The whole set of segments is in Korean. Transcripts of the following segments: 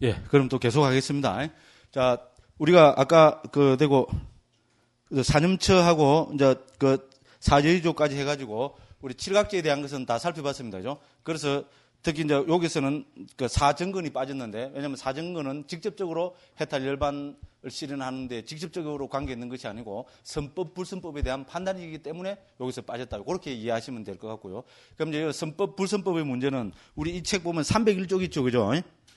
예, 그럼 또 계속하겠습니다. 자, 우리가 아까 대고 산염처하고 이제 사저유조까지 해가지고 우리 칠각제에 대한 것은 다 살펴봤습니다. 그죠? 그래서 특히 이제 여기서는 사정근이 빠졌는데, 왜냐하면 사정근은 직접적으로 해탈 열반을 실현하는데 직접적으로 관계 있는 것이 아니고 선법 불선법에 대한 판단이기 때문에 여기서 빠졌다. 그렇게 이해하시면 될 것 같고요. 그럼 이제 선법 불선법의 문제는 우리 이 책 보면 301쪽 있죠, 그죠?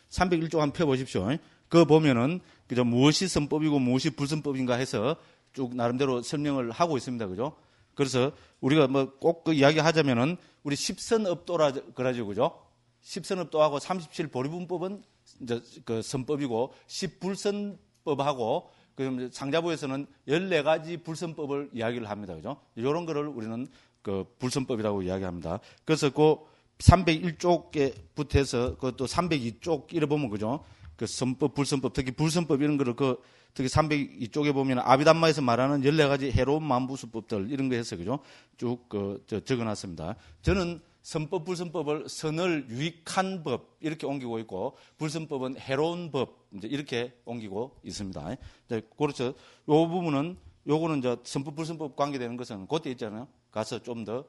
301쪽 한번 펴보십시오. 그거 보면은 그죠, 무엇이 선법이고 무엇이 불선법인가 해서 쭉 나름대로 설명을 하고 있습니다, 그죠? 그래서 우리가 뭐 꼭 그 이야기 하자면은 우리 10선업도라 그러죠, 그죠? 10선업도하고 37보리분법은 이제 그 선법이고 10불선법하고 그 상자부에서는 14가지 불선법을 이야기를 합니다, 그죠? 이런 거를 우리는 그 불선법이라고 이야기합니다. 그래서 그 301쪽에 붙어서 그것도 302쪽 이래 보면 그죠? 그 선법, 불선법, 특히 불선법 이런 거를 특히 302쪽에 보면 아비담마에서 말하는 14가지 해로운 만부수법들 이런 거 해서 그죠? 쭉 적어놨습니다. 저는 선법, 불선법을 선을 유익한 법 이렇게 옮기고 있고 불선법은 해로운 법 이제 이렇게 옮기고 있습니다. 그렇죠. 요 부분은 요거는 이제 선법, 불선법 관계되는 것은 그때 있잖아요. 가서 좀 더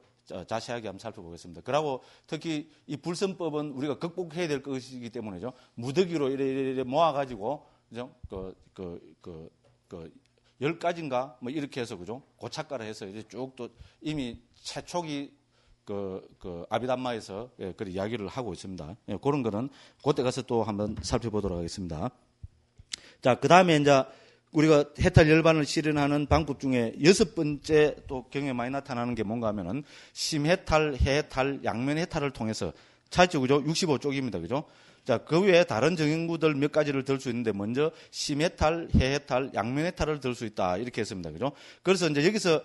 자세하게 한번 살펴보겠습니다. 그리고 특히 이 불선법은 우리가 극복해야 될 것이기 때문에죠. 무더기로 이래 모아가지고 그죠? 10가지인가 뭐 이렇게 해서 그죠? 고착가를 해서 이제 쭉 또 이미 최초기 아비담마에서 그 이야기를 하고 있습니다. 예, 그런 거는 그때 가서 또 한번 살펴보도록 하겠습니다. 자, 그 다음에 이제 우리가 해탈 열반을 실현하는 방법 중에 6번째 또 경우에 많이 나타나는 게 뭔가 하면은 심해탈, 해해탈, 양면해탈을 통해서 차이죠, 그죠? 65쪽입니다, 그죠? 자, 그 외에 다른 정형구들 몇 가지를 들 수 있는데 먼저 심해탈, 해해탈, 양면해탈을 들 수 있다 이렇게 했습니다, 그죠? 그래서 이제 여기서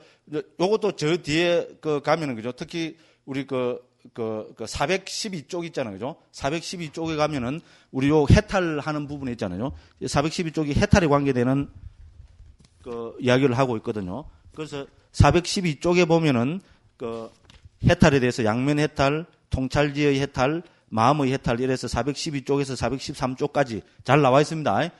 요것도 저 뒤에 가면은 그죠? 특히 우리 412쪽 있잖아요, 그죠? 412쪽에 가면은 우리 요 해탈하는 부분에 있잖아요. 412쪽이 해탈에 관계되는 이야기를 하고 있거든요. 그래서 412쪽에 보면은 해탈에 대해서 양면 해탈, 통찰지의 해탈, 마음의 해탈 이래서 412쪽에서 413쪽까지 잘 나와 있습니다.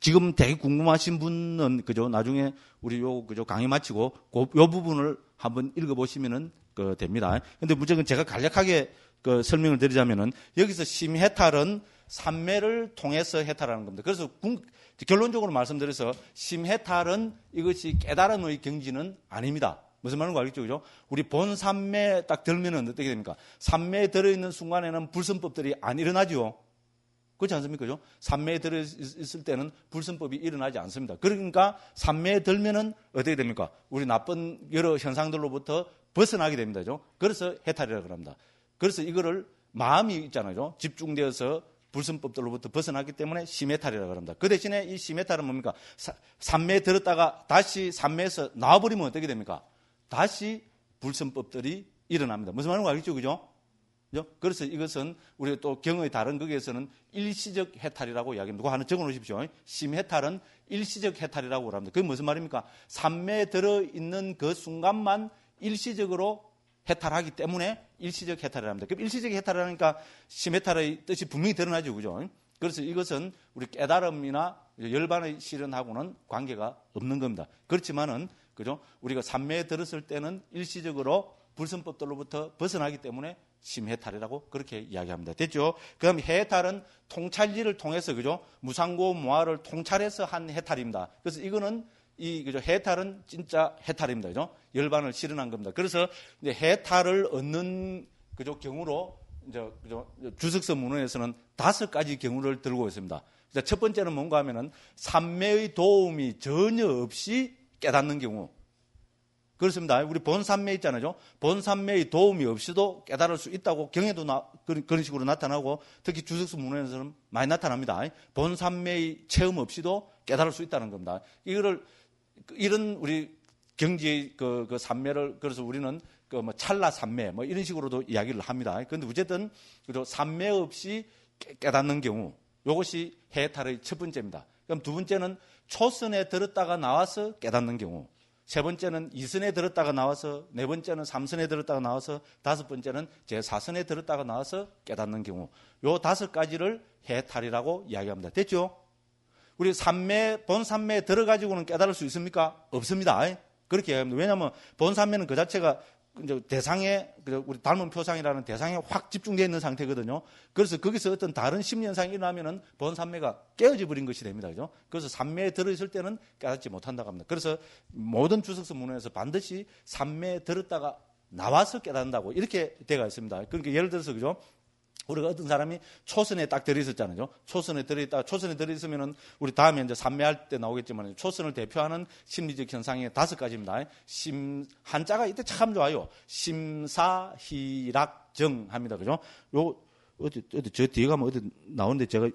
지금 되게 궁금하신 분은 그죠? 나중에 우리 그죠? 강의 마치고 요 부분을 한번 읽어보시면은 됩니다. 근데 무조건 제가 간략하게 설명을 드리자면은 여기서 심해탈은 삼매를 통해서 해탈하는 겁니다. 그래서 결론적으로 말씀드려서 심해탈은 이것이 깨달음의 경지는 아닙니다. 무슨 말인지 알겠죠? 그죠? 우리 본 삼매 딱 들면은 어떻게 됩니까? 삼매에 들어있는 순간에는 불선법들이 안 일어나죠. 그렇지 않습니까? 그죠? 삼매에 들어있을 때는 불선법이 일어나지 않습니다. 그러니까 삼매에 들면은 어떻게 됩니까? 우리 나쁜 여러 현상들로부터 벗어나게 됩니다. 그죠? 그래서 해탈이라고 합니다. 그래서 이거를 마음이 있잖아요. 집중되어서 불선법들로부터 벗어나기 때문에 심해탈이라고 합니다. 그 대신에 이 심해탈은 뭡니까? 삼매에 들었다가 다시 삼매에서 나와버리면 어떻게 됩니까? 다시 불선법들이 일어납니다. 무슨 말인지 알겠죠? 그죠? 그래서 이것은 우리가 또 경의 다른 극에서는 일시적 해탈이라고 이야기합니다. 그거 하나 적어 놓으십시오. 심해탈은 일시적 해탈이라고 합니다. 그게 무슨 말입니까? 삼매에 들어있는 그 순간만 일시적으로 해탈하기 때문에 일시적 해탈이라 합니다. 그럼 일시적 해탈이라니까 심해탈의 뜻이 분명히 드러나죠. 그죠? 그래서 이것은 우리 깨달음이나 열반의 실현하고는 관계가 없는 겁니다. 그렇지만은 그죠? 우리가 삼매에 들었을 때는 일시적으로 불선법들로부터 벗어나기 때문에 심해탈이라고 그렇게 이야기합니다. 됐죠? 그 다음 해탈은 통찰지를 통해서 그죠? 무상고 무아를 통찰해서 한 해탈입니다. 그래서 이거는 그죠? 해탈은 진짜 해탈입니다. 그죠? 열반을 실현한 겁니다. 그래서 이제 해탈을 얻는 그죠? 경우로 이제 그죠? 주석서 문헌에서는 5가지 경우를 들고 있습니다. 첫 번째는 뭔가 하면은 삼매의 도움이 전혀 없이 깨닫는 경우. 그렇습니다. 우리 본삼매 있잖아요. 본삼매의 도움이 없이도 깨달을 수 있다고 경에도 그런 식으로 나타나고 특히 주석서 문헌에서는 많이 나타납니다. 본삼매의 체험 없이도 깨달을 수 있다는 겁니다. 이런 우리 경지의 그 삼매를 그래서 우리는 뭐 찰나 삼매 뭐 이런 식으로도 이야기를 합니다. 그런데 어쨌든 삼매 없이 깨닫는 경우 이것이 해탈의 첫 번째입니다. 그럼 두 번째는 초선에 들었다가 나와서 깨닫는 경우. 세 번째는 2선에 들었다가 나와서, 네 번째는 3선에 들었다가 나와서, 다섯 번째는 제4선에 들었다가 나와서 깨닫는 경우. 요 5가지를 해탈이라고 이야기합니다. 됐죠? 우리 본산매에 들어가지고는 깨달을 수 있습니까? 없습니다. 그렇게 이야기합니다. 왜냐하면 본산매는 그 자체가 이제 대상에, 우리 닮은 표상이라는 대상에 확 집중되어 있는 상태거든요. 그래서 거기서 어떤 다른 심리현상이 일어나면은 본산매가 깨어져 버린 것이 됩니다. 그죠? 그래서 산매에 들어있을 때는 깨닫지 못한다고 합니다. 그래서 모든 주석서 문헌에서 반드시 산매에 들었다가 나와서 깨닫는다고 이렇게 되어 있습니다. 그러니까 예를 들어서, 그죠? 우리가 어떤 사람이 초선에 딱 들어있었잖아요. 초선에 들어있으면은 우리 다음에 이제 산매할 때 나오겠지만 초선을 대표하는 심리적 현상이 5가지입니다. 한자가 이때 참 좋아요. 심사희락정 합니다. 그죠? 어디 저 뒤에 가면 어디 나오는데 제가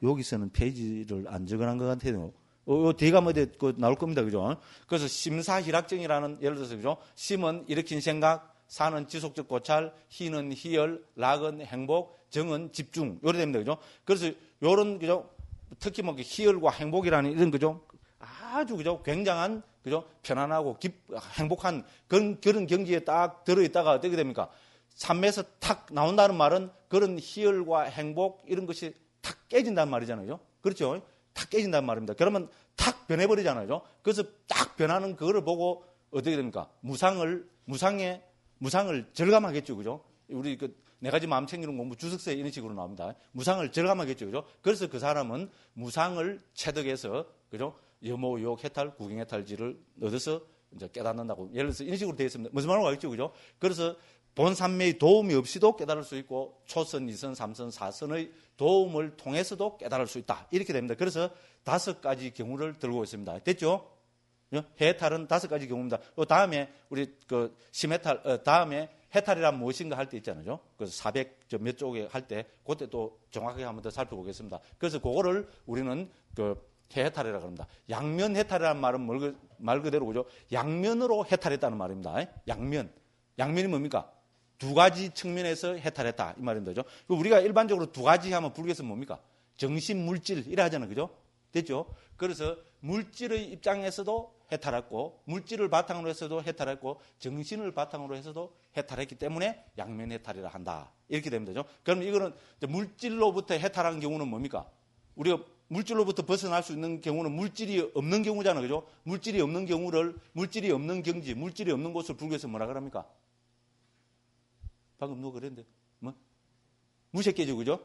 여기서는 페이지를 안 적어놓은 것 같아요. 요 뒤에 가면 어디 나올 겁니다. 그죠? 그래서 심사희락정이라는, 예를 들어서, 그죠? 심은 일으킨 생각, 사는 지속적 고찰, 희는 희열, 락은 행복, 정은 집중. 요래 됩니다. 그죠? 그래서 요런, 그죠? 특히 뭐 희열과 행복이라는 이런, 그죠? 아주, 그죠? 굉장한, 그죠? 편안하고 행복한 그런 경지에 딱 들어있다가 어떻게 됩니까? 삶에서 탁 나온다는 말은 그런 희열과 행복 이런 것이 탁 깨진다는 말이잖아요. 그렇죠? 탁 깨진다는 말입니다. 그러면 탁 변해버리잖아요. 그래서 딱 변하는 그거를 보고 어떻게 됩니까? 무상을 절감하겠죠. 그죠? 우리 네 가지 마음 챙기는 공부 주석서에 이런 식으로 나옵니다. 무상을 절감하겠죠. 그죠? 그래서 그 사람은 무상을 체득해서, 그죠? 여모, 욕, 해탈, 구경, 해탈지를 얻어서 이제 깨닫는다고. 예를 들어서 이런 식으로 되어 있습니다. 무슨 말인지 알겠죠? 그죠? 그래서 본산매의 도움이 없이도 깨달을 수 있고, 초선, 2선, 3선, 4선의 도움을 통해서도 깨달을 수 있다. 이렇게 됩니다. 그래서 5가지 경우를 들고 있습니다. 됐죠? 해탈은 5가지 경우입니다. 다음에 우리 심해탈, 다음에 해탈이란 무엇인가 할 때 있잖아요. 그래서 400 몇 쪽에 할 때 그때 또 정확하게 한번 더 살펴보겠습니다. 그래서 그거를 우리는 해탈이라고 합니다. 양면 해탈이라는 말은 말 그대로, 그죠? 양면으로 해탈했다는 말입니다. 양면이 뭡니까? 2가지 측면에서 해탈했다 이 말입니다. 그죠? 우리가 일반적으로 2가지 하면 불교에서 뭡니까? 정신, 물질 이래 하잖아요. 그죠? 됐죠? 그래서 물질의 입장에서도 해탈했고, 물질을 바탕으로 해서도 해탈했고, 정신을 바탕으로 해서도 해탈했기 때문에 양면 해탈이라 한다. 이렇게 됩니다. 그죠? 그럼 이거는 물질로부터 해탈하는 경우는 뭡니까? 우리가 물질로부터 벗어날 수 있는 경우는 물질이 없는 경우잖아요. 그죠? 물질이 없는 경우를, 물질이 없는 경지, 물질이 없는 곳을 불교에서 뭐라 그럽니까? 방금 누가 그랬는데, 무색계죠. 그죠?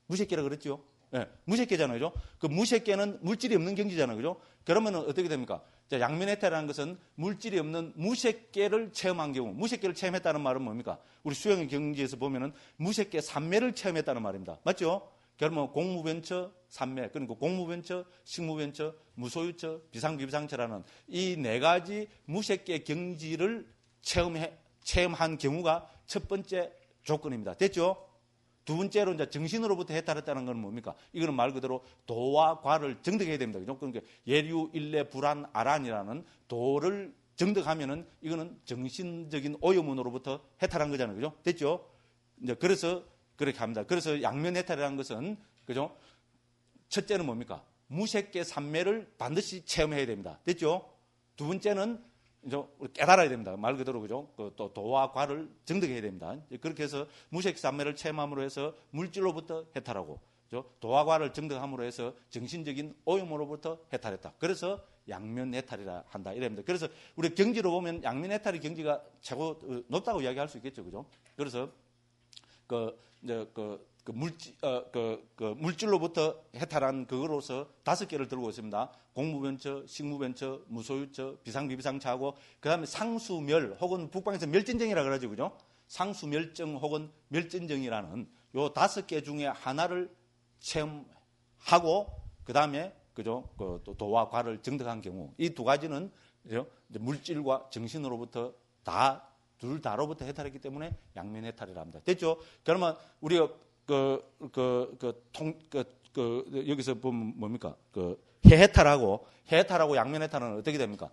무색계라 그랬죠? 네, 무색계잖아요. 그죠? 그 무색계는 물질이 없는 경지잖아요. 그죠? 그러면은 어떻게 됩니까? 자, 양면해탈이라는 것은 물질이 없는 무색계를 체험한 경우, 무색계를 체험했다는 말은 뭡니까? 우리 수영의 경지에서 보면은 무색계 산매를 체험했다는 말입니다. 맞죠? 그러면 공무변처, 산매, 그러니까 공무변처, 식무변처, 무소유처, 비상비비상처라는 이 4가지 무색계 경지를 체험한 경우가 첫 번째 조건입니다. 됐죠? 2번째로 이제 정신으로부터 해탈했다는 건 뭡니까? 이거는 말 그대로 도와 과를 정득해야 됩니다. 그죠? 그러니까 예류, 일례, 불안, 아란이라는 도를 정득하면은 이거는 정신적인 오염원으로부터 해탈한 거잖아요. 그죠? 됐죠? 이제 그래서 그렇게 합니다. 그래서 양면 해탈이라는 것은, 그죠? 첫째는 뭡니까? 무색계 산매를 반드시 체험해야 됩니다. 됐죠? 2번째는 이제 깨달아야 됩니다. 말 그대로, 그죠? 또 도와 과를 정득해야 됩니다. 그렇게 해서 무색 산매를 체험함으로 해서 물질로부터 해탈하고, 그죠? 도와 과를 정득함으로 해서 정신적인 오염으로부터 해탈했다. 그래서 양면 해탈이라 한다. 이랍니다. 그래서 우리 경지로 보면 양면 해탈의 경지가 최고 높다고 이야기할 수 있겠죠, 그죠? 그래서 물질로부터 해탈한 그거로서 5개를 들고 있습니다. 공무변처, 식무변처, 무소유처, 비상비비상처하고, 그 다음에 상수멸, 혹은 북방에서 멸진정이라 그러죠. 그죠? 상수멸정 혹은 멸진정이라는 요 5개 중에 하나를 체험하고, 그 다음에, 그죠? 또 도와 과를 정득한 경우. 이 2가지는, 그죠? 물질과 정신으로부터 둘 다로부터 해탈했기 때문에 양면 해탈이라 합니다. 됐죠? 그러면 우리가 여기서 보면 뭡니까? 해탈하고 양면 해탈은 어떻게 됩니까?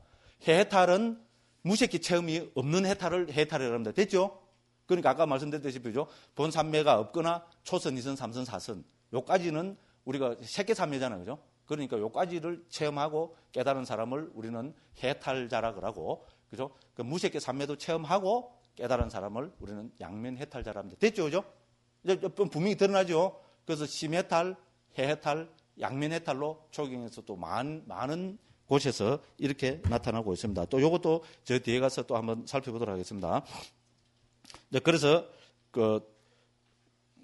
해탈은 무색기 체험이 없는 해탈을 해탈이라고 합니다. 됐죠? 그러니까 아까 말씀드렸다시피, 그죠? 본산매가 없거나 초선, 2선, 3선, 4선. 요까지는 우리가 색계산매잖아요. 그죠? 그러니까 요까지를 체험하고 깨달은 사람을 우리는 해탈자라 그러고, 그죠? 그 무색계 삼매도 체험하고 깨달은 사람을 우리는 양면 해탈자라 합니다. 됐죠, 그죠? 이제 분명히 드러나죠. 그래서 심해탈, 해해탈, 양면 해탈로 초경에서 또 많은 곳에서 이렇게 나타나고 있습니다. 또 요것도 저 뒤에 가서 또 한번 살펴보도록 하겠습니다. 그래서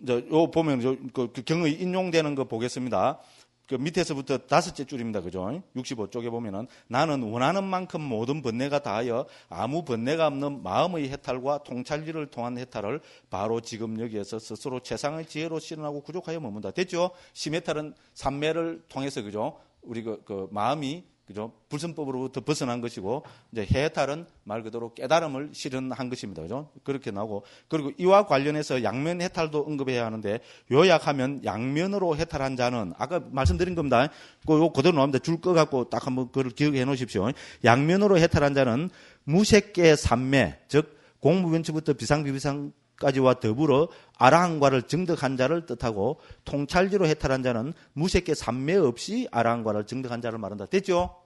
요 보면 그 경의 인용되는 거 보겠습니다. 그 밑에서부터 5째 줄입니다. 그죠? 65쪽에 보면은 나는 원하는 만큼 모든 번뇌가 다하여 아무 번뇌가 없는 마음의 해탈과 통찰리를 통한 해탈을 바로 지금 여기에서 스스로 최상의 지혜로 실현하고 구족하여 머문다. 됐죠? 심해탈은 삼매를 통해서, 그죠? 우리 그 마음이, 그죠? 불선법으로부터 벗어난 것이고, 이제 해탈은 말 그대로 깨달음을 실현한 것입니다. 그죠? 그렇게 나오고, 그리고 이와 관련해서 양면 해탈도 언급해야 하는데, 요약하면 양면으로 해탈한 자는, 아까 말씀드린 겁니다. 요 그대로 나옵니다. 줄 거 갖고 딱 한번 그걸 기억해 놓으십시오. 양면으로 해탈한 자는 무색계 삼매, 즉, 공무변치부터 비상비비상까지와 더불어 아라한과를 증득한 자를 뜻하고, 통찰지로 해탈한 자는 무색계 삼매 없이 아라한과를 증득한 자를 말한다. 됐죠?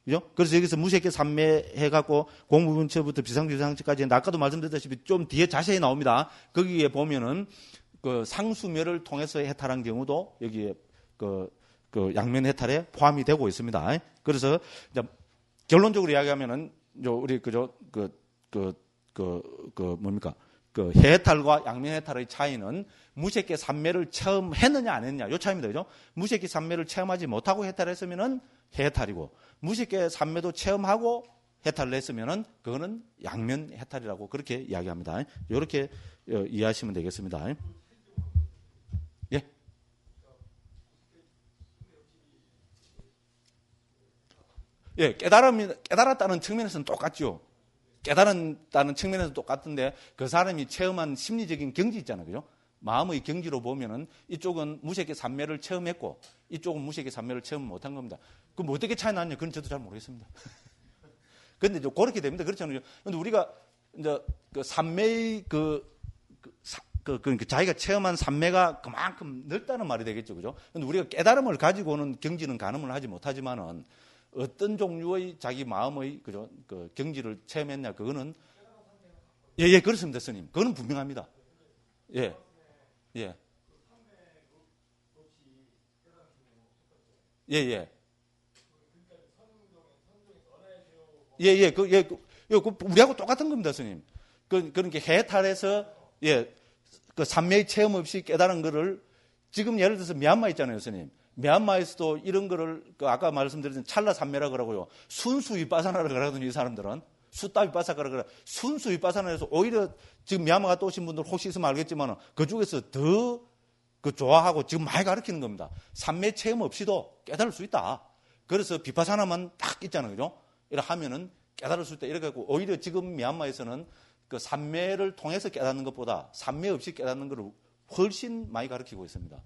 그죠? 그래서 여기서 무색계 삼매 해갖고 공무분처부터 비상비상까지 아까도 말씀드렸다시피 좀 뒤에 자세히 나옵니다. 거기에 보면은 그 상수멸을 통해서 해탈한 경우도 여기에 그 양면 해탈에 포함이 되고 있습니다. 그래서 이제 결론적으로 이야기하면은 우리 뭡니까? 그 해탈과 양면 해탈의 차이는 무색계 삼매를 처음 했느냐 안 했느냐 요 차이입니다. 그죠? 무색계 삼매를 체험하지 못하고 해탈했으면은 해탈이고, 무색계 삼매도 체험하고 해탈을 했으면은 그거는 양면 해탈이라고 그렇게 이야기합니다. 이렇게 이해하시면 되겠습니다. 예. 예, 깨달았다는 측면에서는 똑같죠. 깨달았다는 측면에서 똑같은데 그 사람이 체험한 심리적인 경지 있잖아요. 그죠? 마음의 경지로 보면은 이쪽은 무색계 삼매를 체험했고 이쪽은 무색계 삼매를 체험 못한 겁니다. 그럼 어떻게 차이 나느냐? 그건 저도 잘 모르겠습니다. 근데 이제 그렇게 됩니다. 그렇잖아요. 근데 우리가 이제 그 삼매의 자기가 체험한 삼매가 그만큼 넓다는 말이 되겠죠. 그죠? 근데 우리가 깨달음을 가지고는 경지는 가늠을 하지 못하지만은 어떤 종류의 자기 마음의 그죠? 그 경지를 체험했냐? 그거는 예, 그렇습니다, 스님. 그거는 분명합니다. 예. 예. 예. 우리하고 똑같은 겁니다, 스님. 그러니까 해탈해서, 그 삼매의 체험 없이 깨달은 거를, 지금 예를 들어서 미얀마 있잖아요, 스님. 미얀마에서도 이런 거를, 아까 말씀드린 찰나 삼매라 그러고요. 순수 위빠사나라 그러거든요, 이 사람들은. 수따 위빠사나라 그러 순수 위빠사나에서 오히려 지금 미얀마 갔다 오신 분들 혹시 있으면 알겠지만, 그 중에서 더 좋아하고 지금 많이 가르치는 겁니다. 삼매 체험 없이도 깨달을 수 있다. 그래서 비파사나만 딱 있잖아요, 그죠? 이렇게 하면은 깨달을 수 있다. 이렇게 하고 오히려 지금 미얀마에서는 그 삼매를 통해서 깨닫는 것보다 삼매 없이 깨닫는 것을 훨씬 많이 가르치고 있습니다.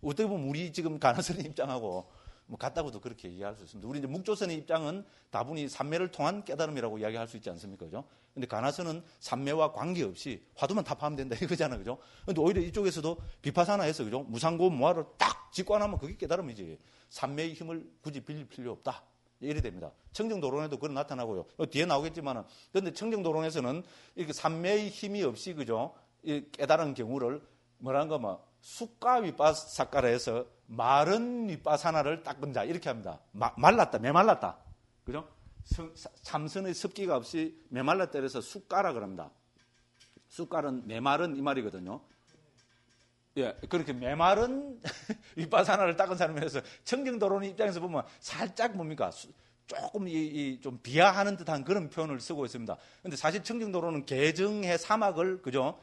어떻게 보면 우리 지금 가나선의 입장하고 뭐 같다고도 그렇게 이해할 수 있습니다. 우리 이제 묵조선의 입장은 다분히 삼매를 통한 깨달음이라고 이야기할 수 있지 않습니까? 그죠? 근데 가나선은 삼매와 관계없이 화두만 타파하면 된다 이거잖아요. 그죠? 근데 오히려 이쪽에서도 비파사나에서 그죠? 무상고 무아를 딱 직관하면 그게 깨달음이지. 삼매의 힘을 굳이 빌릴 필요 없다. 이래 됩니다. 청정도론에도 그런 나타나고요. 뒤에 나오겠지만은, 그런데 청정도론에서는 이렇게 삼매의 힘이 없이, 그죠? 깨달은 경우를 뭐라는 거, 숫가 위빠사까라 해서 마른 위빠사나를 닦은 자, 이렇게 합니다. 말랐다, 메말랐다. 그죠? 참선의 습기가 없이 메말랐다 해서 숫가라 그럽니다. 숫가는 메마른 이 말이거든요. 예, 그렇게 메마른 위빠사나를 닦은 사람이라서 청정도론 입장에서 보면 살짝 뭡니까? 조금 좀 비하하는 듯한 그런 표현을 쓰고 있습니다. 근데 사실 청정도론은 개정의 사막을, 그죠?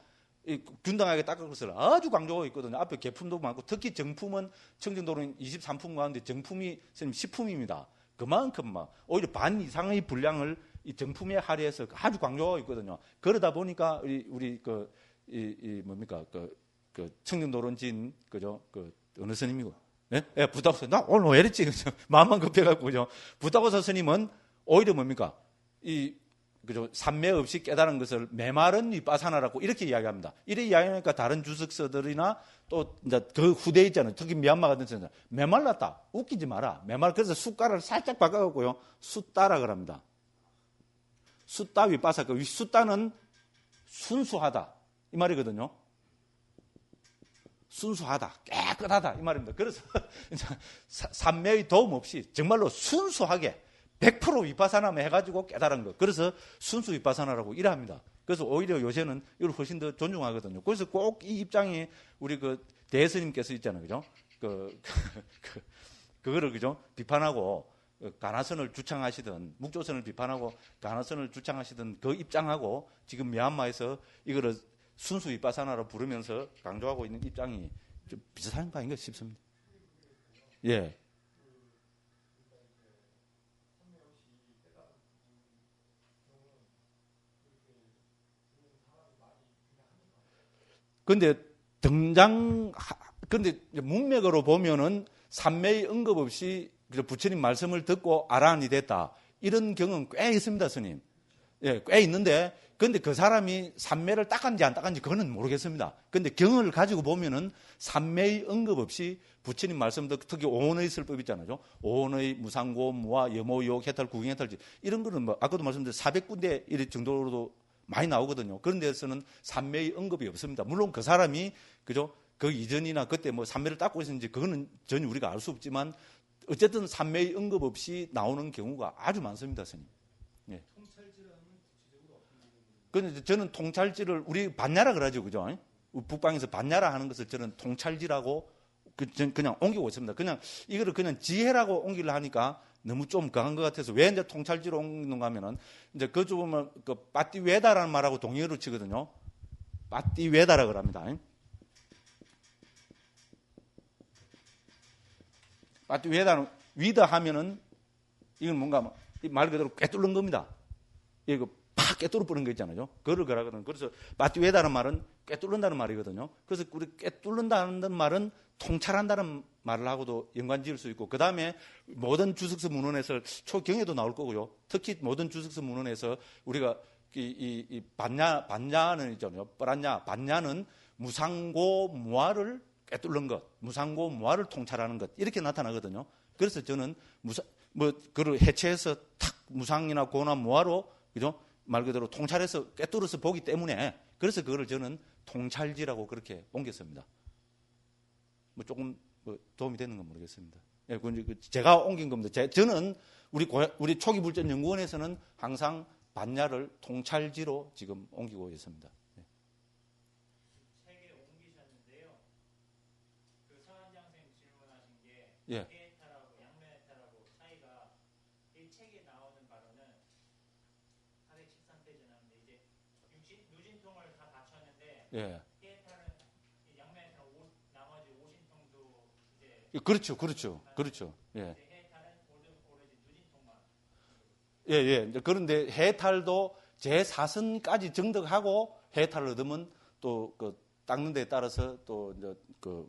균등하게 닦은 것을 아주 강조하고 있거든요. 앞에 개품도 많고, 특히 정품은 청정도론 23품 가운데 정품이 10품입니다. 그만큼 오히려 반 이상의 분량을 이 정품에 할애해서 아주 강조하고 있거든요. 그러다 보니까 우리 뭡니까? 청정도론진, 그죠? 어느 스님이고? 예? 부다고사. 나 오늘 왜 이랬지? 마음만 급해갖고, 그죠? 부다고사 스님은 오히려 뭡니까? 그죠? 삼매 없이 깨달은 것을 메마른 위빠사나라고 이렇게 이야기합니다. 이렇게 이야기하니까 다른 주석서들이나 또 이제 그 후대 있잖아요. 특히 미얀마 같은 데는 메말랐다. 웃기지 마라. 그래서 숫가를 살짝 바꿔갖고요. 숫다라 그럽니다. 숫다 위빠사. 그 숫다는 순수하다. 이 말이거든요. 순수하다. 깨끗하다. 이 말입니다. 그래서 삼매의 도움 없이 정말로 순수하게 100% 위파사나만 해가지고 깨달은 거. 그래서 순수 위파사나라고 이래합니다. 그래서 오히려 요새는 이걸 훨씬 더 존중하거든요. 그래서 꼭 이 입장이 우리 그 대스님께서 있잖아요. 그죠? 그거를 그죠? 비판하고 가나선을 주창하시던 묵조선을 비판하고 가나선을 주창하시던 그 입장하고 지금 미얀마에서 이거를 순수 위파사나로 부르면서 강조하고 있는 입장이 좀 비슷한 거 아닌가 싶습니다. 예. 근데 근데 문맥으로 보면은 삼매의 언급 없이 부처님 말씀을 듣고 아라한이 됐다. 이런 경우는 꽤 있습니다, 스님. 예, 꽤 있는데, 근데 그 사람이 삼매를 닦았는지 안 닦았는지 그거는 모르겠습니다. 근데 경을 가지고 보면은 삼매의 언급 없이 부처님 말씀도 특히 오원의 설법 있잖아요. 오원의 무상고, 무아, 여모욕, 해탈, 구경해탈지. 이런 거는 뭐, 아까도 말씀드린 400군데 이런 정도로도 많이 나오거든요. 그런 데서는 삼매의 언급이 없습니다. 물론 그 사람이, 그죠? 그 이전이나 그때 뭐 삼매를 닦고 있었는지 그거는 전혀 우리가 알 수 없지만 어쨌든 삼매의 언급 없이 나오는 경우가 아주 많습니다, 스님. 예. 그런데 저는 통찰지를 우리 반야라 그러죠, 그죠? 북방에서 반야라 하는 것을 저는 통찰지라고 그냥 옮기고 있습니다. 그냥 이거를 그냥 지혜라고 옮기려 하니까 너무 좀 강한 것 같아서 왜 이제 통찰지로 옮기는가 하면은 이제 그쪽 보면 그 빠띠웨다라는 말하고 동의어로 치거든요. 빠띠웨다라 그럽니다. 빠띠웨다는 위다 하면은 이건 뭔가 말 그대로 꿰뚫는 겁니다. 이거 팍 꿰뚫어 버리는 거 있잖아요. 그걸 그러거든요. 그래서 빠띠웨다는 말은 꿰뚫는다는 말이거든요. 그래서 우리 꿰뚫는다는 말은 통찰한다는 말을 하고도 연관 지을 수 있고, 그 다음에 모든 주석서 문헌에서 초경에도 나올 거고요. 특히 모든 주석서 문헌에서 우리가 이 반야는 있잖아요. 반야는 무상고 무아를 꿰뚫는 것, 무상고 무아를 통찰하는 것 이렇게 나타나거든요. 그래서 저는 그를 해체해서 탁 무상이나 고나 무아로 그죠? 말 그대로 통찰해서 꿰뚫어서 보기 때문에 그래서 그거를 저는 통찰지라고 그렇게 옮겼습니다. 뭐 조금 도움이 되는 건 모르겠습니다. 예, 제가 옮긴 겁니다. 저는 우리 초기불전연구원에서는 항상 반야를 통찰지로 지금 옮기고 있습니다. 예. 책에 옮기셨는데요. 그 서한장 선생님 질문하신 게 예. 해탈하고 양면해탈하고 차이가 이 책에 나오는 바로는 413페이지 나오는데 이제 누진통을 다 받쳤는데 예. 그렇죠. 예. 예. 그런데 해탈도 제4선까지 정득하고 해탈을 얻으면 또 그 닦는 데에 따라서 또 이제 그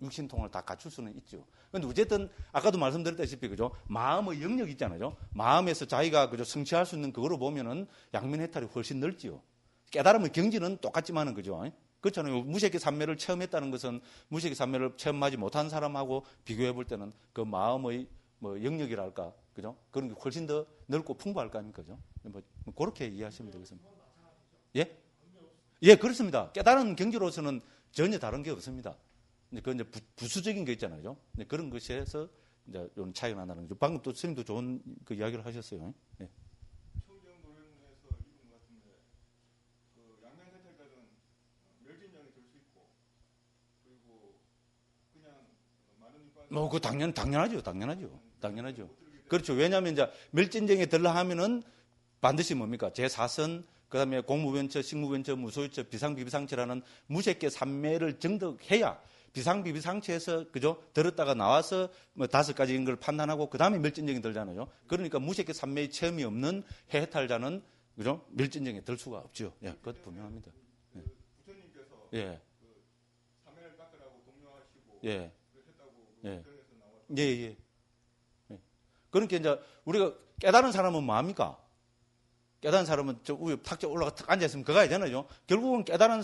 육신통을 다 갖출 수는 있죠. 그런데 어쨌든 아까도 말씀드렸다시피 그죠? 마음의 영역 있잖아요. 마음에서 자기가 그죠? 성취할 수 있는 그거로 보면은 양면 해탈이 훨씬 넓지요. 깨달음의 경지는 똑같지만은 그죠? 그렇잖아요. 무색의 삼매를 체험했다는 것은 무색의 삼매를 체험하지 못한 사람하고 비교해 볼 때는 그 마음의 뭐 영역이랄까, 그죠? 그런 게 훨씬 더 넓고 풍부할 거 아닙니까, 그죠? 뭐 그렇게 이해하시면 되겠습니다. 예? 예, 그렇습니다. 깨달은 경지로서는 전혀 다른 게 없습니다. 그 이제 부수적인 게 있잖아요. 그런 것에서 이제 이런 차이가 난다는 거죠. 방금 또 스님도 좋은 그 이야기를 하셨어요. 예. 그 당연하죠. 그렇죠. 왜냐하면 이제 멸진정에 들라 하면은 반드시 뭡니까? 제4선, 그 다음에 공무변처, 식무변처, 무소유처, 비상비비상처라는 무색계 삼매를 정득해야 비상비비상처에서, 그죠? 들었다가 나와서 뭐 5가지인 걸 판단하고 그 다음에 멸진정에 들잖아요. 그러니까 무색계 삼매의 체험이 없는 해탈자는, 그죠? 멸진정에 들 수가 없죠. 예, 그것 분명합니다. 예. 부처님께서 예. 그 삼매를 닦으라고 독려하시고 예. 예. 예. 그러니까 이제 우리가 깨달은 사람은 뭐합니까? 깨달은 사람은 저 위에 탁자 올라가 탁 앉아있으면 그거 가야 되나요? 결국은 깨달은